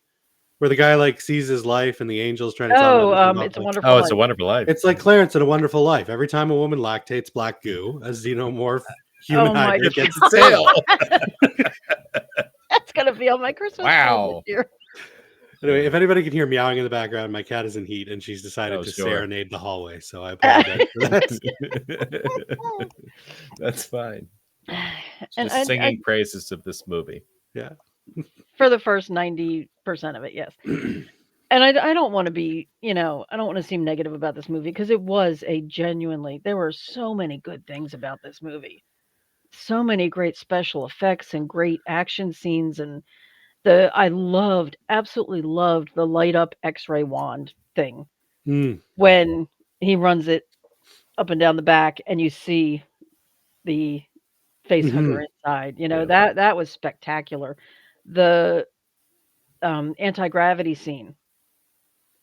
where the guy like sees his life and the angel's trying to tell him? It's a Wonderful Life. It's a Wonderful Life. It's like Clarence in A Wonderful Life. Every time a woman lactates black goo, a xenomorph human Oh my hybrid God. gets its tail. That's gonna be on my Christmas card this year. Anyway, if anybody can hear meowing in the background, my cat is in heat and she's decided Oh, to sure. serenade the hallway. So I apologize for that. That's fine. And Just singing praises of this movie. Yeah. for the first 90% of it, yes. And I don't want to be, I don't want to seem negative about this movie because it was there were so many good things about this movie. So many great special effects and great action scenes. And I absolutely loved the light up X-ray wand thing when he runs it up and down the back and you see the face hugger inside. That was spectacular. The anti-gravity scene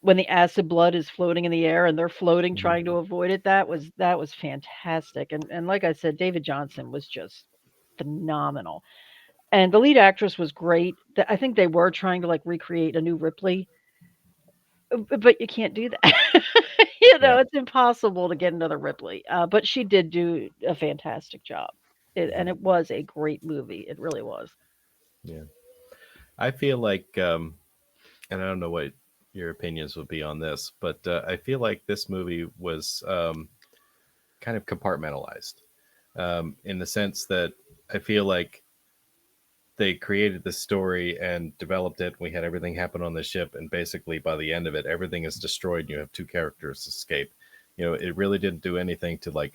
when the acid blood is floating in the air and they're floating trying to avoid it, that was fantastic. And like I said, David Johnson was just phenomenal. And the lead actress was great. I think they were trying to like recreate a new Ripley, but you can't do that. It's impossible to get another Ripley. But she did do a fantastic job. And it was a great movie. It really was. Yeah. I feel like, and I don't know what your opinions would be on this, but I feel like this movie was kind of compartmentalized in the sense that I feel like they created the story and developed it. We had everything happen on the ship, and basically by the end of it, everything is destroyed. And you have two characters escape. It really didn't do anything to like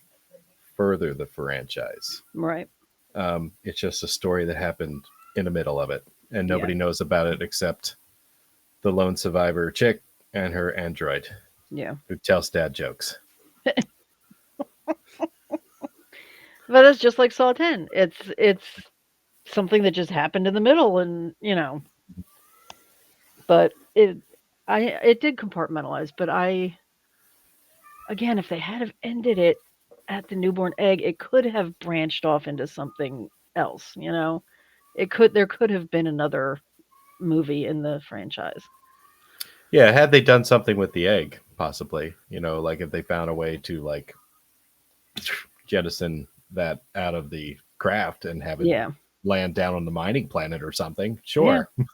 further the franchise. Right. It's just a story that happened in the middle of it, and nobody knows about it except the lone survivor chick and her android. Yeah. Who tells dad jokes. But it's just like Saw 10. It's something that just happened in the middle, and but it did compartmentalize. But again, if they had have ended it at the newborn egg, it could have branched off into something else. There could have been another movie in the franchise. Yeah, had they done something with the egg, possibly, like if they found a way to like jettison that out of the craft and have it land down on the mining planet or something, sure. Yeah.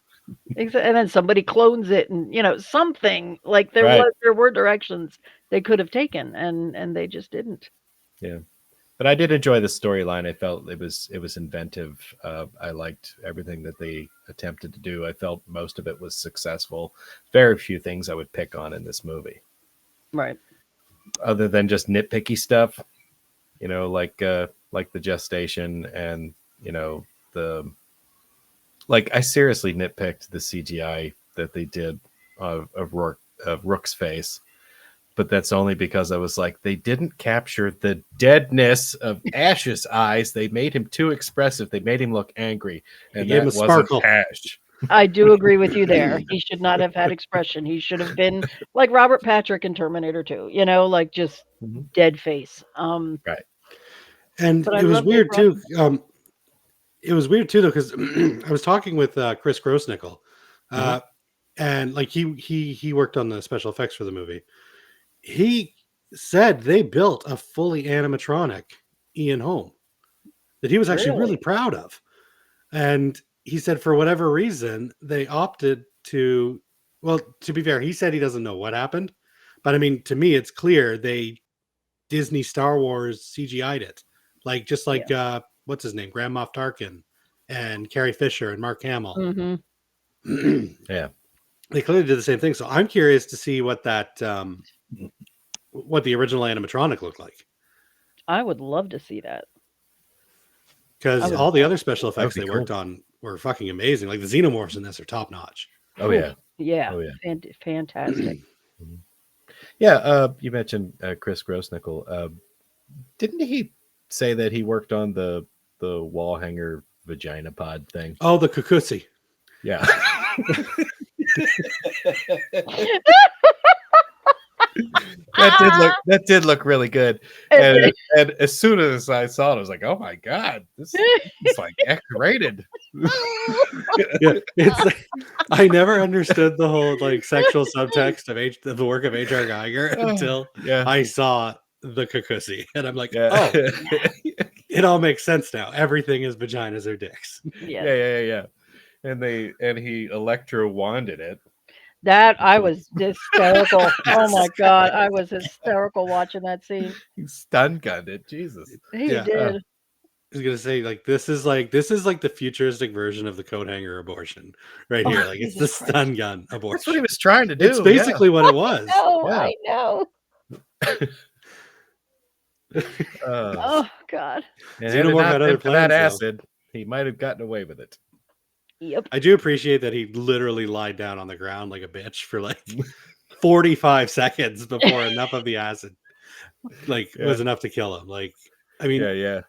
And then somebody clones it, and something like there were directions they could have taken, and they just didn't. Yeah. But I did enjoy the storyline. I felt it was inventive. I liked everything that they attempted to do. I felt most of it was successful. Very few things I would pick on in this movie. Right. Other than just nitpicky stuff, like the gestation and, I seriously nitpicked the CGI that they did of Rook's face. But that's only because I was like, they didn't capture the deadness of Ash's eyes. They made him too expressive. They made him look angry. And that wasn't sparkle. Ash. I do agree with you there. He should not have had expression. He should have been like Robert Patrick in Terminator 2, like just dead face. Right. And it was weird too. It was weird too, though, because I was talking with Chris Grossnickel, and like he worked on the special effects for the movie. He said they built a fully animatronic Ian Holm that he was actually really proud of. And he said for whatever reason, they opted to, well, to be fair, he said he doesn't know what happened. But I mean, to me, it's clear Disney Star Wars CGI'd it. Like, just like, what's his name? Grand Moff Tarkin and Carrie Fisher and Mark Hamill. Mm-hmm. Yeah. They clearly did the same thing. So I'm curious to see what that, what the original animatronic looked like. I would love to see that. Because all the other special effects they worked on were fucking amazing. Like the xenomorphs in this are top notch. Oh yeah. Yeah. Oh, yeah. Fantastic. Yeah. You mentioned Chris Grossnickel. Didn't he say that he worked on the wall hanger vagina pod thing? Oh, the Kukusi. Yeah. That did look really good, and as soon as I saw it, I was like, "Oh my god, this is like X-rated." Yeah, it's like, I never understood the whole like sexual subtext of the work of H.R. Geiger until I saw the Kukusi, and I'm like, "Oh, it all makes sense now. Everything is vaginas or dicks. Yes. Yeah. And he electro wanded it. That I was hysterical. Oh my god, I was hysterical watching that scene. He stun gunned it. Jesus. He Yeah. did. I was gonna say, like, this is like the futuristic version of the coat hanger abortion right Oh, here. Like, it's the Jesus Christ. stun gun That's what he abortion. was trying to do. It's basically what it was. Oh, Yeah. I know. Uh, Oh god. and Xenomorph had it not had other been for that plans, though. acid, he might have gotten away with it. Yep. I do appreciate that he literally lied down on the ground like a bitch for like 45 seconds before enough of the acid was enough to kill him. Like, I mean, Yeah.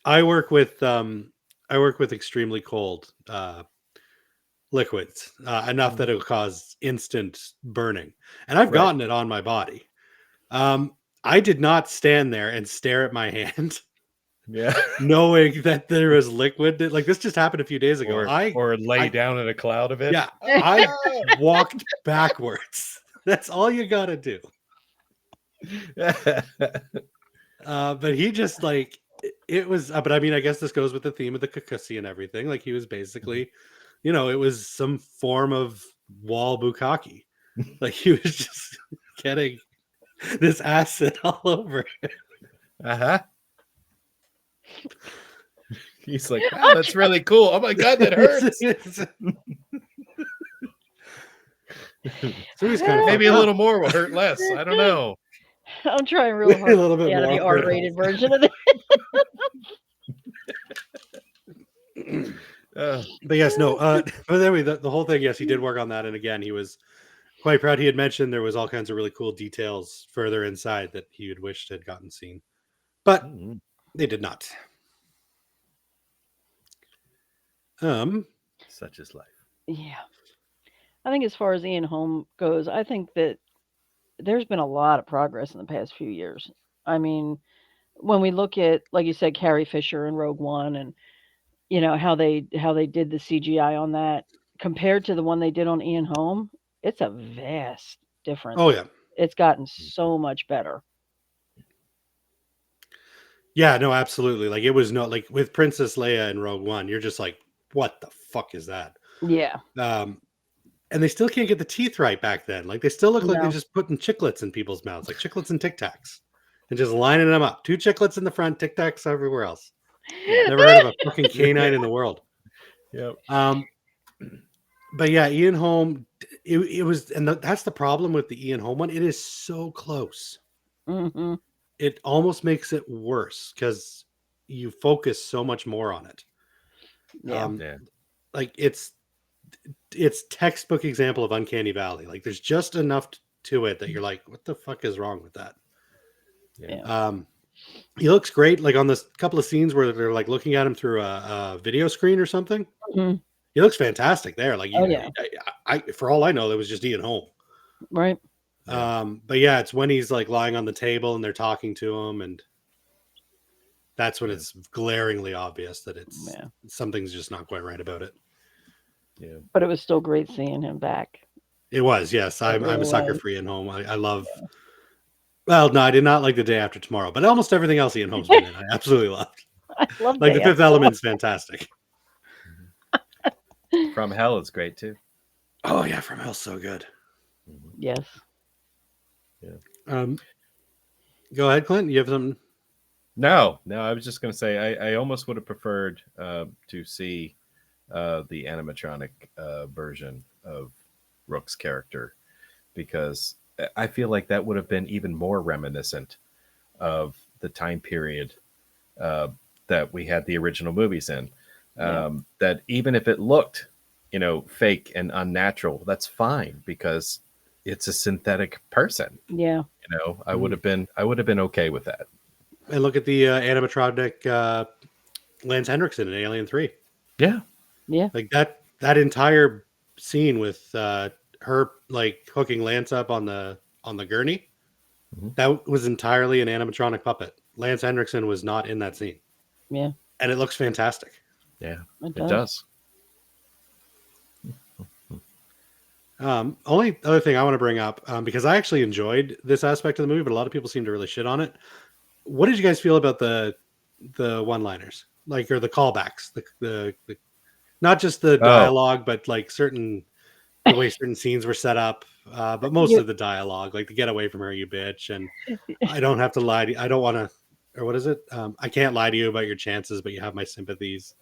I work with extremely cold liquids, enough that it'll cause instant burning, and I've Right. gotten it on my body. I did not stand there and stare at my hand, Yeah. knowing that there was liquid. Like, this just happened a few days ago. Or lay down in a cloud of it. Yeah, I walked backwards. That's all you gotta do. But he just like it was. But I mean, I guess this goes with the theme of the Kakusi and everything. Like, he was basically, it was some form of wall bukkake. Like, he was just getting this acid all over him. Uh-huh. He's like, wow, that's really cool. Oh my god, that hurts. So he's kind of Maybe a little more will hurt less. I don't know. I'm trying real hard A little bit to get out of the more. R-rated version of it. But yes, no. But anyway, the whole thing, yes, he did work on that, and again, he was quite proud. He had mentioned there was all kinds of really cool details further inside that he had wished had gotten seen, but they did not. Such is life. Yeah. I think as far as Ian Holm goes, I think that there's been a lot of progress in the past few years. I mean, when we look at, like you said, Carrie Fisher and Rogue One, and how they did the CGI on that compared to the one they did on Ian Holm, it's a vast difference. Oh yeah, It's gotten so much better. yeah, no, absolutely. Like, it was not like with Princess Leia and Rogue One, you're just like, what the fuck is that? Yeah. And they still can't get the teeth right back then. Like, they still look like No. they're just putting chiclets in people's mouths, like chiclets and Tic Tacs, and just lining them up. 2 chiclets in the front, Tic Tacs everywhere else. Never heard of a fucking canine in the world. Yep. But yeah, Ian Holm, it was, and that's the problem with the Ian Holm one. It is so close. Mm-hmm. It almost makes it worse because you focus so much more on it. Yeah. Like, it's textbook example of Uncanny Valley. Like, there's just enough to it that you're like, what the fuck is wrong with that? Yeah. He looks great. Like, on this couple of scenes where they're like looking at him through a video screen or something. Mm-hmm. He looks fantastic there. Like, yeah. I for all I know, that was just Ian Holm. Right. But yeah, it's when he's like lying on the table and they're talking to him, and that's when it's glaringly obvious that it's something's just not quite right about it. Yeah. But it was still great seeing him back. It was, yes. I'm really a sucker was. for Ian Holm. I love. Well, no, I did not like The Day After Tomorrow, but almost everything else Ian Holm's been in, I absolutely loved. I love Like, The Day Fifth After. Element's fantastic. From Hell is great too. Oh yeah, From Hell's so good. Yes. Go ahead, Clint. You have something? No, I was just going to say I almost would have preferred to see the animatronic version of Rook's character, because I feel like that would have been even more reminiscent of the time period that we had the original movies in. That even if it looked, fake and unnatural, that's fine because it's a synthetic person. Yeah. I would have been okay with that. And look at the animatronic Lance Henriksen in Alien 3. Yeah. Yeah. Like, that entire scene with her like hooking Lance up on the gurney, that was entirely an animatronic puppet. Lance Henriksen was not in that scene. Yeah. And it looks fantastic. Yeah, It it does. Only other thing I want to bring up, because I actually enjoyed this aspect of the movie, but a lot of people seem to really shit on it. What did you guys feel about the the one-liners, like, or the callbacks, the not just the Oh, dialogue, but like the way certain scenes were set up, but most You- of the dialogue, like the "get away from her, you bitch," and I don't have to lie to you. I don't want to, or what is it? I can't lie to you about your chances, but you have my sympathies.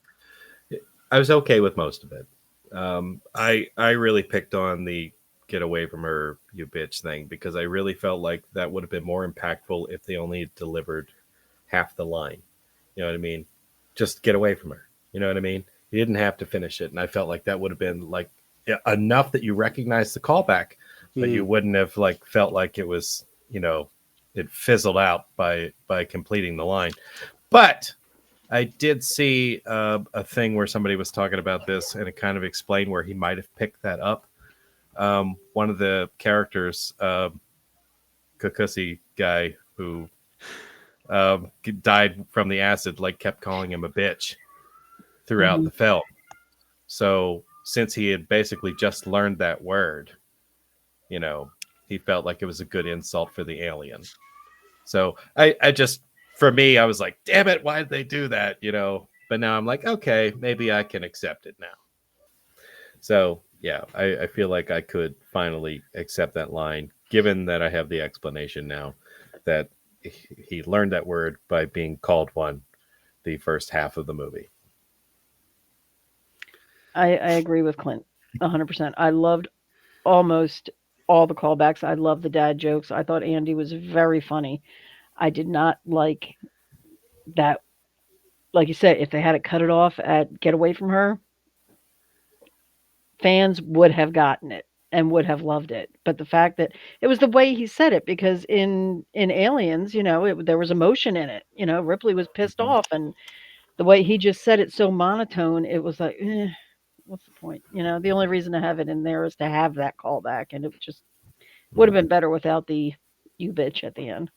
I was okay with most of it. I really picked on the "get away from her, you bitch" thing because I really felt like that would have been more impactful if they only delivered half the line. You know what I mean? Just get away from her. You know what I mean? You didn't have to finish it, and I felt like that would have been like enough that you recognize the callback, but you wouldn't have like felt like it was, it fizzled out by completing the line. But I did see a thing where somebody was talking about this, and it kind of explained where he might have picked that up. One of the characters, Kakusi guy, who died from the acid, like kept calling him a bitch throughout the film. So since he had basically just learned that word, he felt like it was a good insult for the alien. So I just, for me, I was like, damn it, why did they do that? But now I'm like, okay, maybe I can accept it now. So yeah, I feel like I could finally accept that line, given that I have the explanation now that he learned that word by being called one the first half of the movie. I agree with Clint 100%. I loved almost all the callbacks. I love the dad jokes. I thought Andy was very funny. I did not like that. Like you said, if they had cut it off at "get away from her," fans would have gotten it and would have loved it. But the fact that it was the way he said it, because in Aliens, there was emotion in it. Ripley was pissed off, and the way he just said it so monotone, it was like, what's the point? The only reason to have it in there is to have that callback, and it just would have been better without the "you bitch" at the end.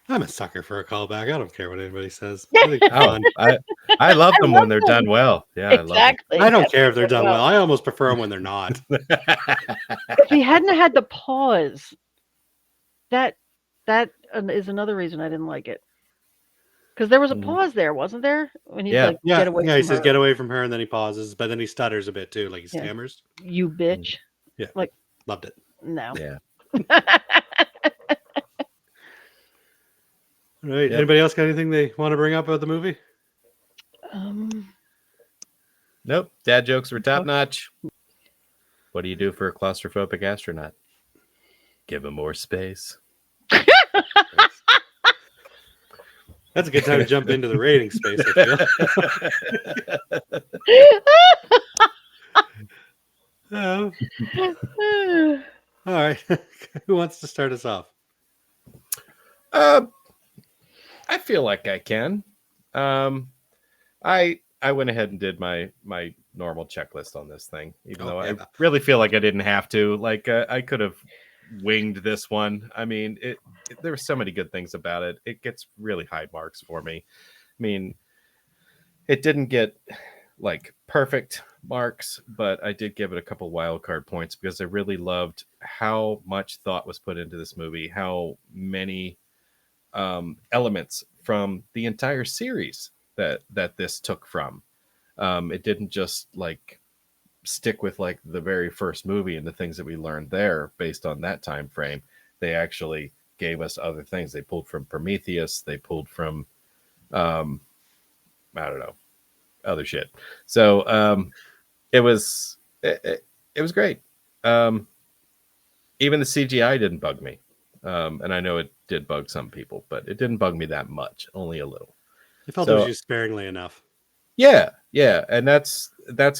I'm a sucker for a callback. I don't care what anybody says. I think they're Oh, fun. I love them love when they're them. done well. Yeah, I love them. Exactly. I don't That's care if they're what done well. well. I almost prefer them when they're not. If he hadn't had the pause, that is another reason I didn't like it. Because there was a pause there, wasn't there? When he's Yeah. like, "Get away Yeah. He from says her, "get away from her," and then he pauses, but then he stutters a bit too, like he yeah, stammers. you bitch." Yeah, Like, loved it. no. Yeah. All right. Yep. Anybody else got anything they want to bring up about the movie? Nope. Dad jokes were top notch. What do you do for a claustrophobic astronaut? Give him more space. That's a good time to jump into the rating space, I feel. All right. Who wants to start us off? I feel like I can. I went ahead and did my normal checklist on this thing, even though I really feel like I didn't have to. Like I could have winged this one. I mean, there were so many good things about it. It gets really high marks for me. I mean, it didn't get like perfect marks, but I did give it a couple wild card points because I really loved how much thought was put into this movie, how many elements from the entire series that this took from. It didn't just like stick with like the very first movie and the things that we learned there based on that time frame. They actually gave us other things. They pulled from Prometheus. They pulled from I don't know, other shit. So it was great. Even the CGI didn't bug me. And I know it did bug some people, but it didn't bug me that much, only a little. I felt it was used sparingly enough. Yeah, and that's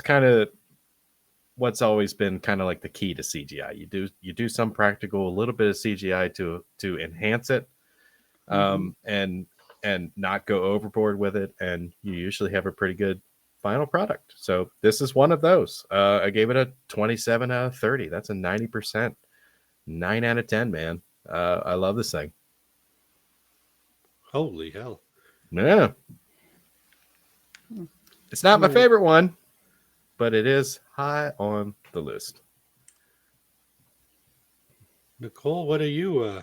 kind of what's always been kind of like the key to CGI. You do some practical, a little bit of CGI to enhance it, and not go overboard with it, and you usually have a pretty good final product. So this is one of those. I gave it a 27 out of 30. That's a 90%. 9 out of 10, man. I love this thing. Holy hell. Yeah. It's not my favorite one, but it is high on the list. Nicole, what are you?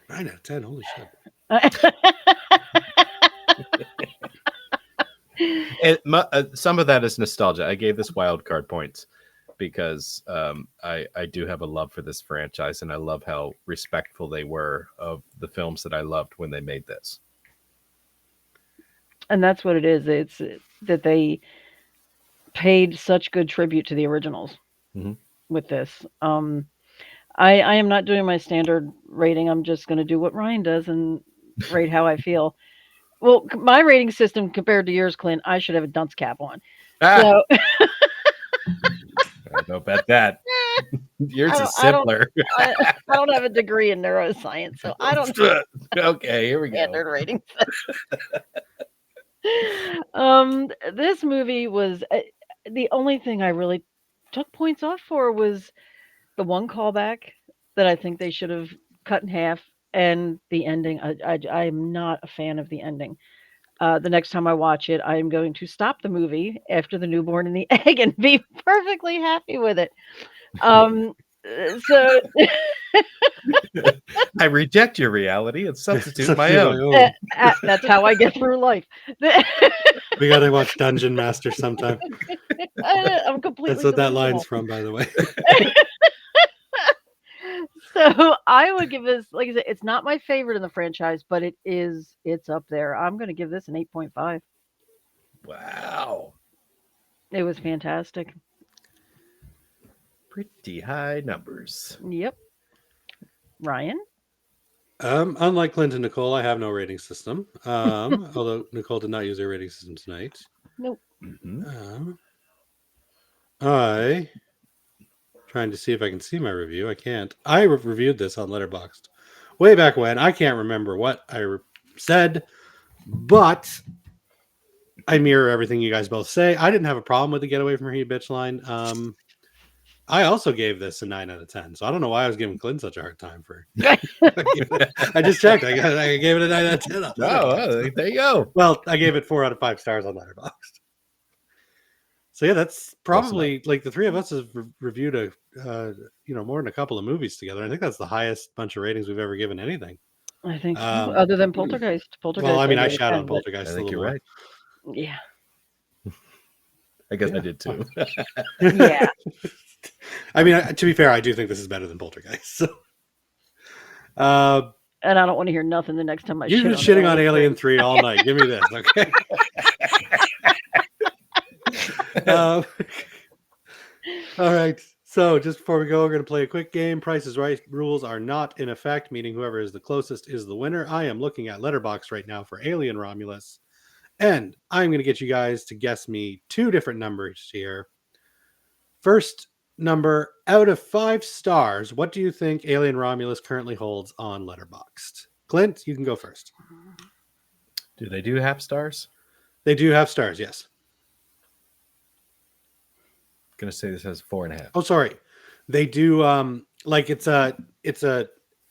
9 out of 10. Holy shit. Some of that is nostalgia. I gave this wild card points because I do have a love for this franchise, and I love how respectful they were of the films that I loved when they made this. And that's what it is. It's that they paid such good tribute to the originals with this. I am not doing my standard rating. I'm just going to do what Ryan does and rate how I feel. Well, my rating system compared to yours, Clint, I should have a dunce cap on. So I don't know about that. Yours is simpler. I don't have a degree in neuroscience, so I don't know. Okay, here we go. Standard rating. This movie was the only thing I really took points off for was the one callback that I think they should have cut in half, and the ending. I'm not a fan of the ending. The next time I watch it, I am going to stop the movie after the newborn and the egg and be perfectly happy with it. So I reject your reality and substitute my own. That's how I get through life. We got to watch Dungeon Master sometime. I'm completely. That's what that delusional. line's from, by the way. So I would give this, like I said, it's not my favorite in the franchise, but it's up there. I'm going to give this an 8.5. Wow. It was fantastic. Pretty high numbers. Yep. Ryan? Unlike Clint and Nicole, I have no rating system. Although Nicole did not use her rating system tonight. Nope. I trying to see if I can see my review. I can't. I reviewed this on Letterboxd way back when. I can't remember what I said, but I mirror everything you guys both say. I didn't have a problem with the "Get Away from Her, You Bitch" line. I also gave this a 9 out of 10. So I don't know why I was giving Clint such a hard time for. I just checked. I gave it a 9 out of 10. Oh, there you go. Well, I gave it 4 out of 5 stars on Letterboxd. So yeah, that's probably like the three of us have reviewed more than a couple of movies together. I think that's the highest bunch of ratings we've ever given anything. I think so. Other than Poltergeist. Well, I mean, I shot on Poltergeist. I think you're right. Yeah. I guess I did too. Yeah. I mean, to be fair, I do think this is better than Poltergeist. So. And I don't want to hear nothing the next time I You've been shitting on Alien 3 all night. Give me this, okay? All right. So just before we go, we're going to play a quick game. Price is Right rules are not in effect, meaning whoever is the closest is the winner. I am looking at Letterboxd right now for Alien Romulus, and I'm going to get you guys to guess me 2 different numbers here. First number, out of 5 stars, what do you think Alien Romulus currently holds on Letterboxd? Clint, you can go first. Do they do half stars? They do have stars, yes. Gonna say this has 4.5. Oh, sorry. They do like it's a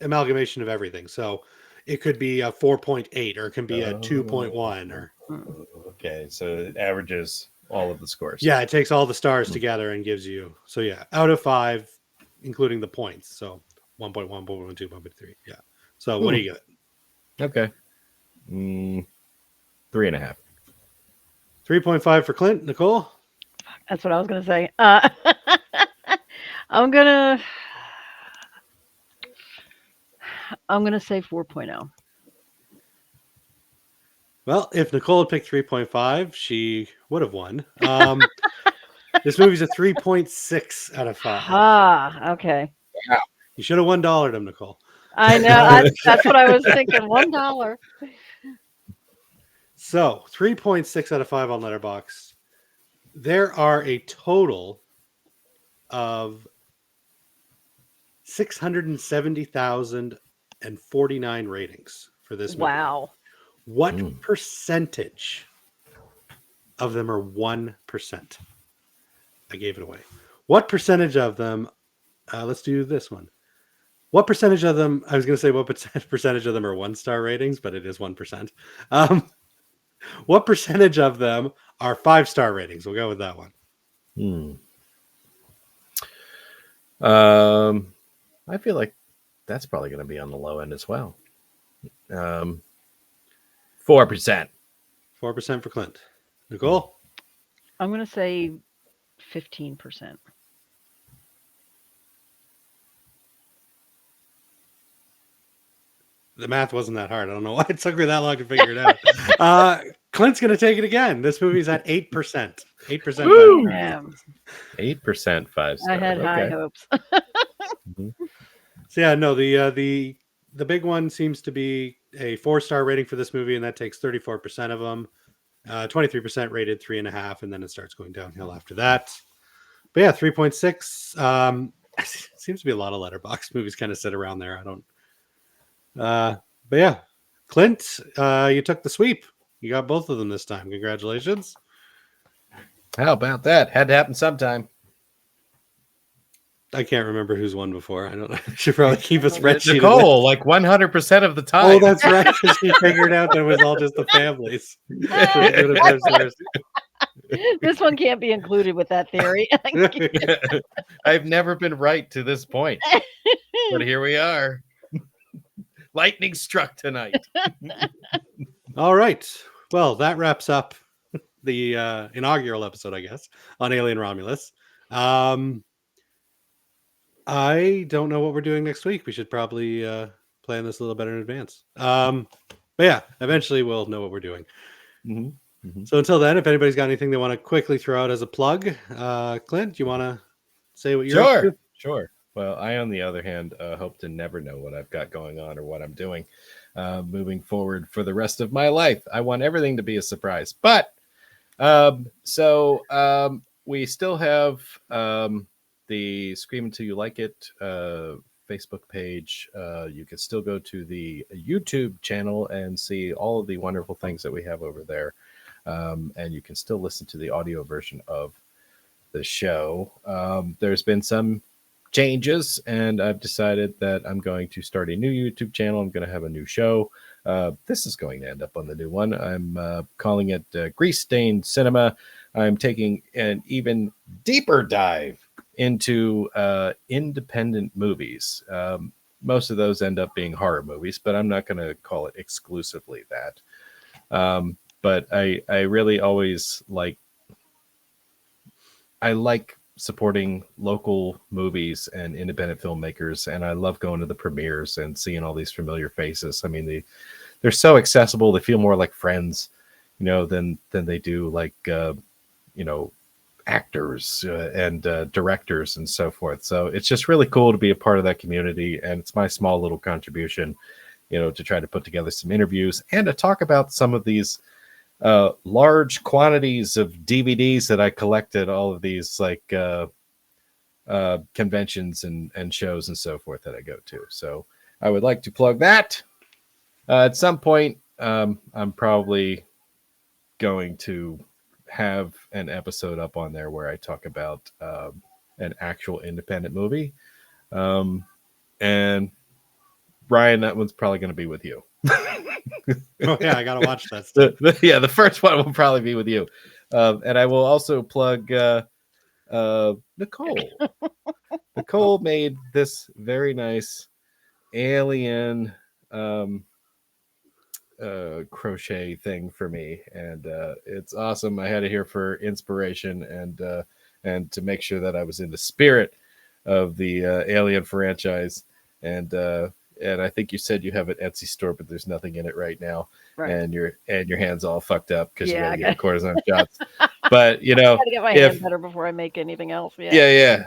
amalgamation of everything. So it could be a 4.8 or it can be a 2.1 or okay, so it averages all of the scores. Yeah, it takes all the stars together and gives you out of 5, including the points. So 1.1, 1.2, 1.3. Yeah. So what do you get? Okay. 3.5. 3.5 for Clint. Nicole? That's what I was going to say. I'm going to say 4.0. Well, if Nicole had picked 3.5, she would have won. This movie's a 3.6 out of 5. Ah, okay. Yeah. You should have $1 them, Nicole. I know. That's what I was thinking. $1. So 3.6 out of 5 on Letterboxd. There are a total of 670,049 ratings for this movie. Wow. What percentage of them are 1%? I gave it away. What percentage of them, let's do this one. What percentage of them, I was going to say what percentage of them are 1-star ratings, but it is 1%. What percentage of them are 5-star ratings? We'll go with that one. I feel like that's probably going to be on the low end as well. 4%. 4% for Clint. Nicole? I'm going to say 15%. The math wasn't that hard. I don't know why it took me that long to figure it out. Clint's going to take it again. This movie's at 8%. 8%. Woo! Damn. 8% 5-star. I had high Okay. hopes. Mhm. So yeah, no, the big one seems to be a 4-star rating for this movie, and that takes 34% of them. 23% rated 3.5, and then it starts going downhill after that. But yeah, 3.6. Seems to be a lot of letterbox movies kind of sit around there. I don't. But yeah, Clint, you took the sweep. You got both of them this time. Congratulations. How about that? Had to happen sometime. I can't remember who's won before. I don't know. I should probably keep a spreadsheet. Nicole, like 100% of the time. Oh, that's right. She figured out that it was all just the families. This one can't be included with that theory. I've never been right to this point, but here we are. Lightning struck tonight. All right. Well, that wraps up the inaugural episode, I guess, on Alien Romulus. I don't know what we're doing next week. We should probably plan this a little better in advance. But yeah, eventually we'll know what we're doing. Mm-hmm. Mm-hmm. So until then, if anybody's got anything they want to quickly throw out as a plug, Clint, do you want to say what you're up to? Sure. Well, I, on the other hand, hope to never know what I've got going on or what I'm doing moving forward for the rest of my life. I want everything to be a surprise. But we still have the Scream Until You Like It Facebook page. You can still go to the YouTube channel and see all of the wonderful things that we have over there. And you can still listen to the audio version of the show. There's been some changes, and I've decided that I'm going to start a new YouTube channel. I'm going to have a new show. This is going to end up on the new one. I'm calling it Grease Stained Cinema. I'm taking an even deeper dive into independent movies. Most of those end up being horror movies, but I'm not going to call it exclusively that. But I really always like supporting local movies and independent filmmakers, and I love going to the premieres and seeing all these familiar faces. I mean, they're so accessible. They feel more like friends, than they do like actors and directors and so forth. So it's just really cool to be a part of that community, and it's my small little contribution, to try to put together some interviews and to talk about some of these large quantities of DVDs that I collected, all of these like conventions and shows and so forth that I go to. So I would like to plug that. At some point, I'm probably going to have an episode up on there where I talk about an actual independent movie. And Ryan, that one's probably going to be with you. Oh yeah, I gotta watch that stuff. The first one will probably be with you, and I will also plug Nicole. Nicole made this very nice alien crochet thing for me, and it's awesome. I had it here for inspiration and to make sure that I was in the spirit of the Alien franchise, and I think you said you have an Etsy store, but there's nothing in it right now. Right. And your hand's all fucked up because you gotta get cortisone shots. But I gotta get my hand better before I make anything else. Yeah.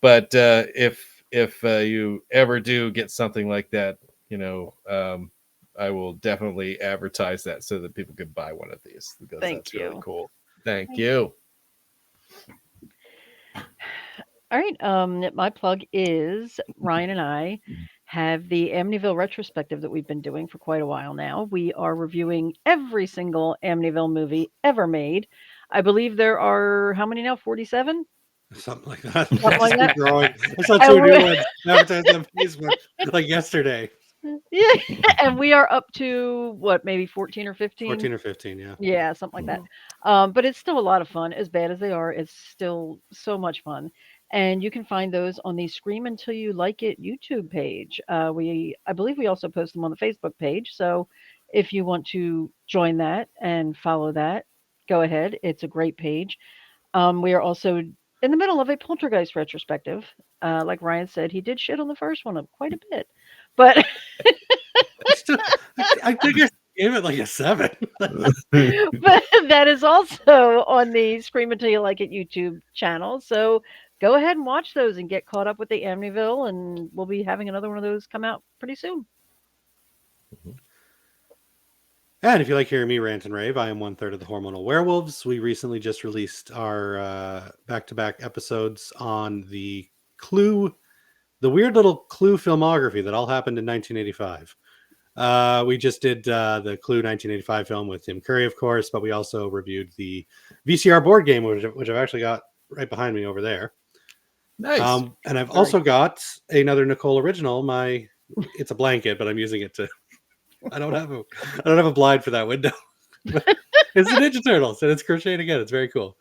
But if you ever do get something like that, I will definitely advertise that so that people could buy one of these, because that's really cool. Thank you. All right. My plug is Ryan and I have the Amityville retrospective that we've been doing for quite a while now. We are reviewing every single Amityville movie ever made. I believe there are, how many now? 47? Something like that. Something like that. Growing. I saw two new ones advertised on Facebook like yesterday. Yeah, and we are up to what, maybe 14 or 15? 14 or 15, yeah. Yeah, something like that. But it's still a lot of fun. As bad as they are, it's still so much fun. And you can find those on the Scream Until You Like It YouTube page. I believe we also post them on the Facebook page. So If you want to join that and follow that, go ahead. It's a great page. We are also in the middle of a poltergeist retrospective. Like Ryan said, he did shit on the first one quite a bit, but I think I gave it like a 7. but that is also on the Scream Until You Like It YouTube channel. So go ahead and watch those and get caught up with the Amityville, and we'll be having another one of those come out pretty soon. And if you like hearing me rant and rave, I am 1/3 of the Hormonal Werewolves. We recently just released our back-to-back episodes on the Clue, the weird little Clue filmography that all happened in 1985. We just did the Clue 1985 film with Tim Curry, of course, but we also reviewed the VCR board game, which I've actually got right behind me over there. Nice. And I've also got another Nicole original. It's a blanket, but I'm using it to. I don't have a blind for that window. It's the Ninja Turtles, and it's crocheted again. It's very cool.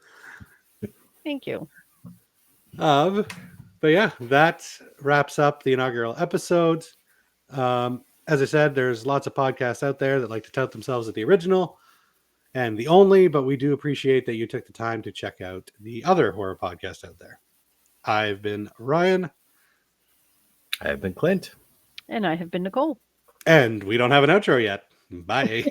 Thank you. But yeah, that wraps up the inaugural episode. As I said, there's lots of podcasts out there that like to tout themselves as the original and the only, but we do appreciate that you took the time to check out the other horror podcasts out there. I've been Ryan. I have been Clint. And I have been Nicole. And we don't have an outro yet. Bye.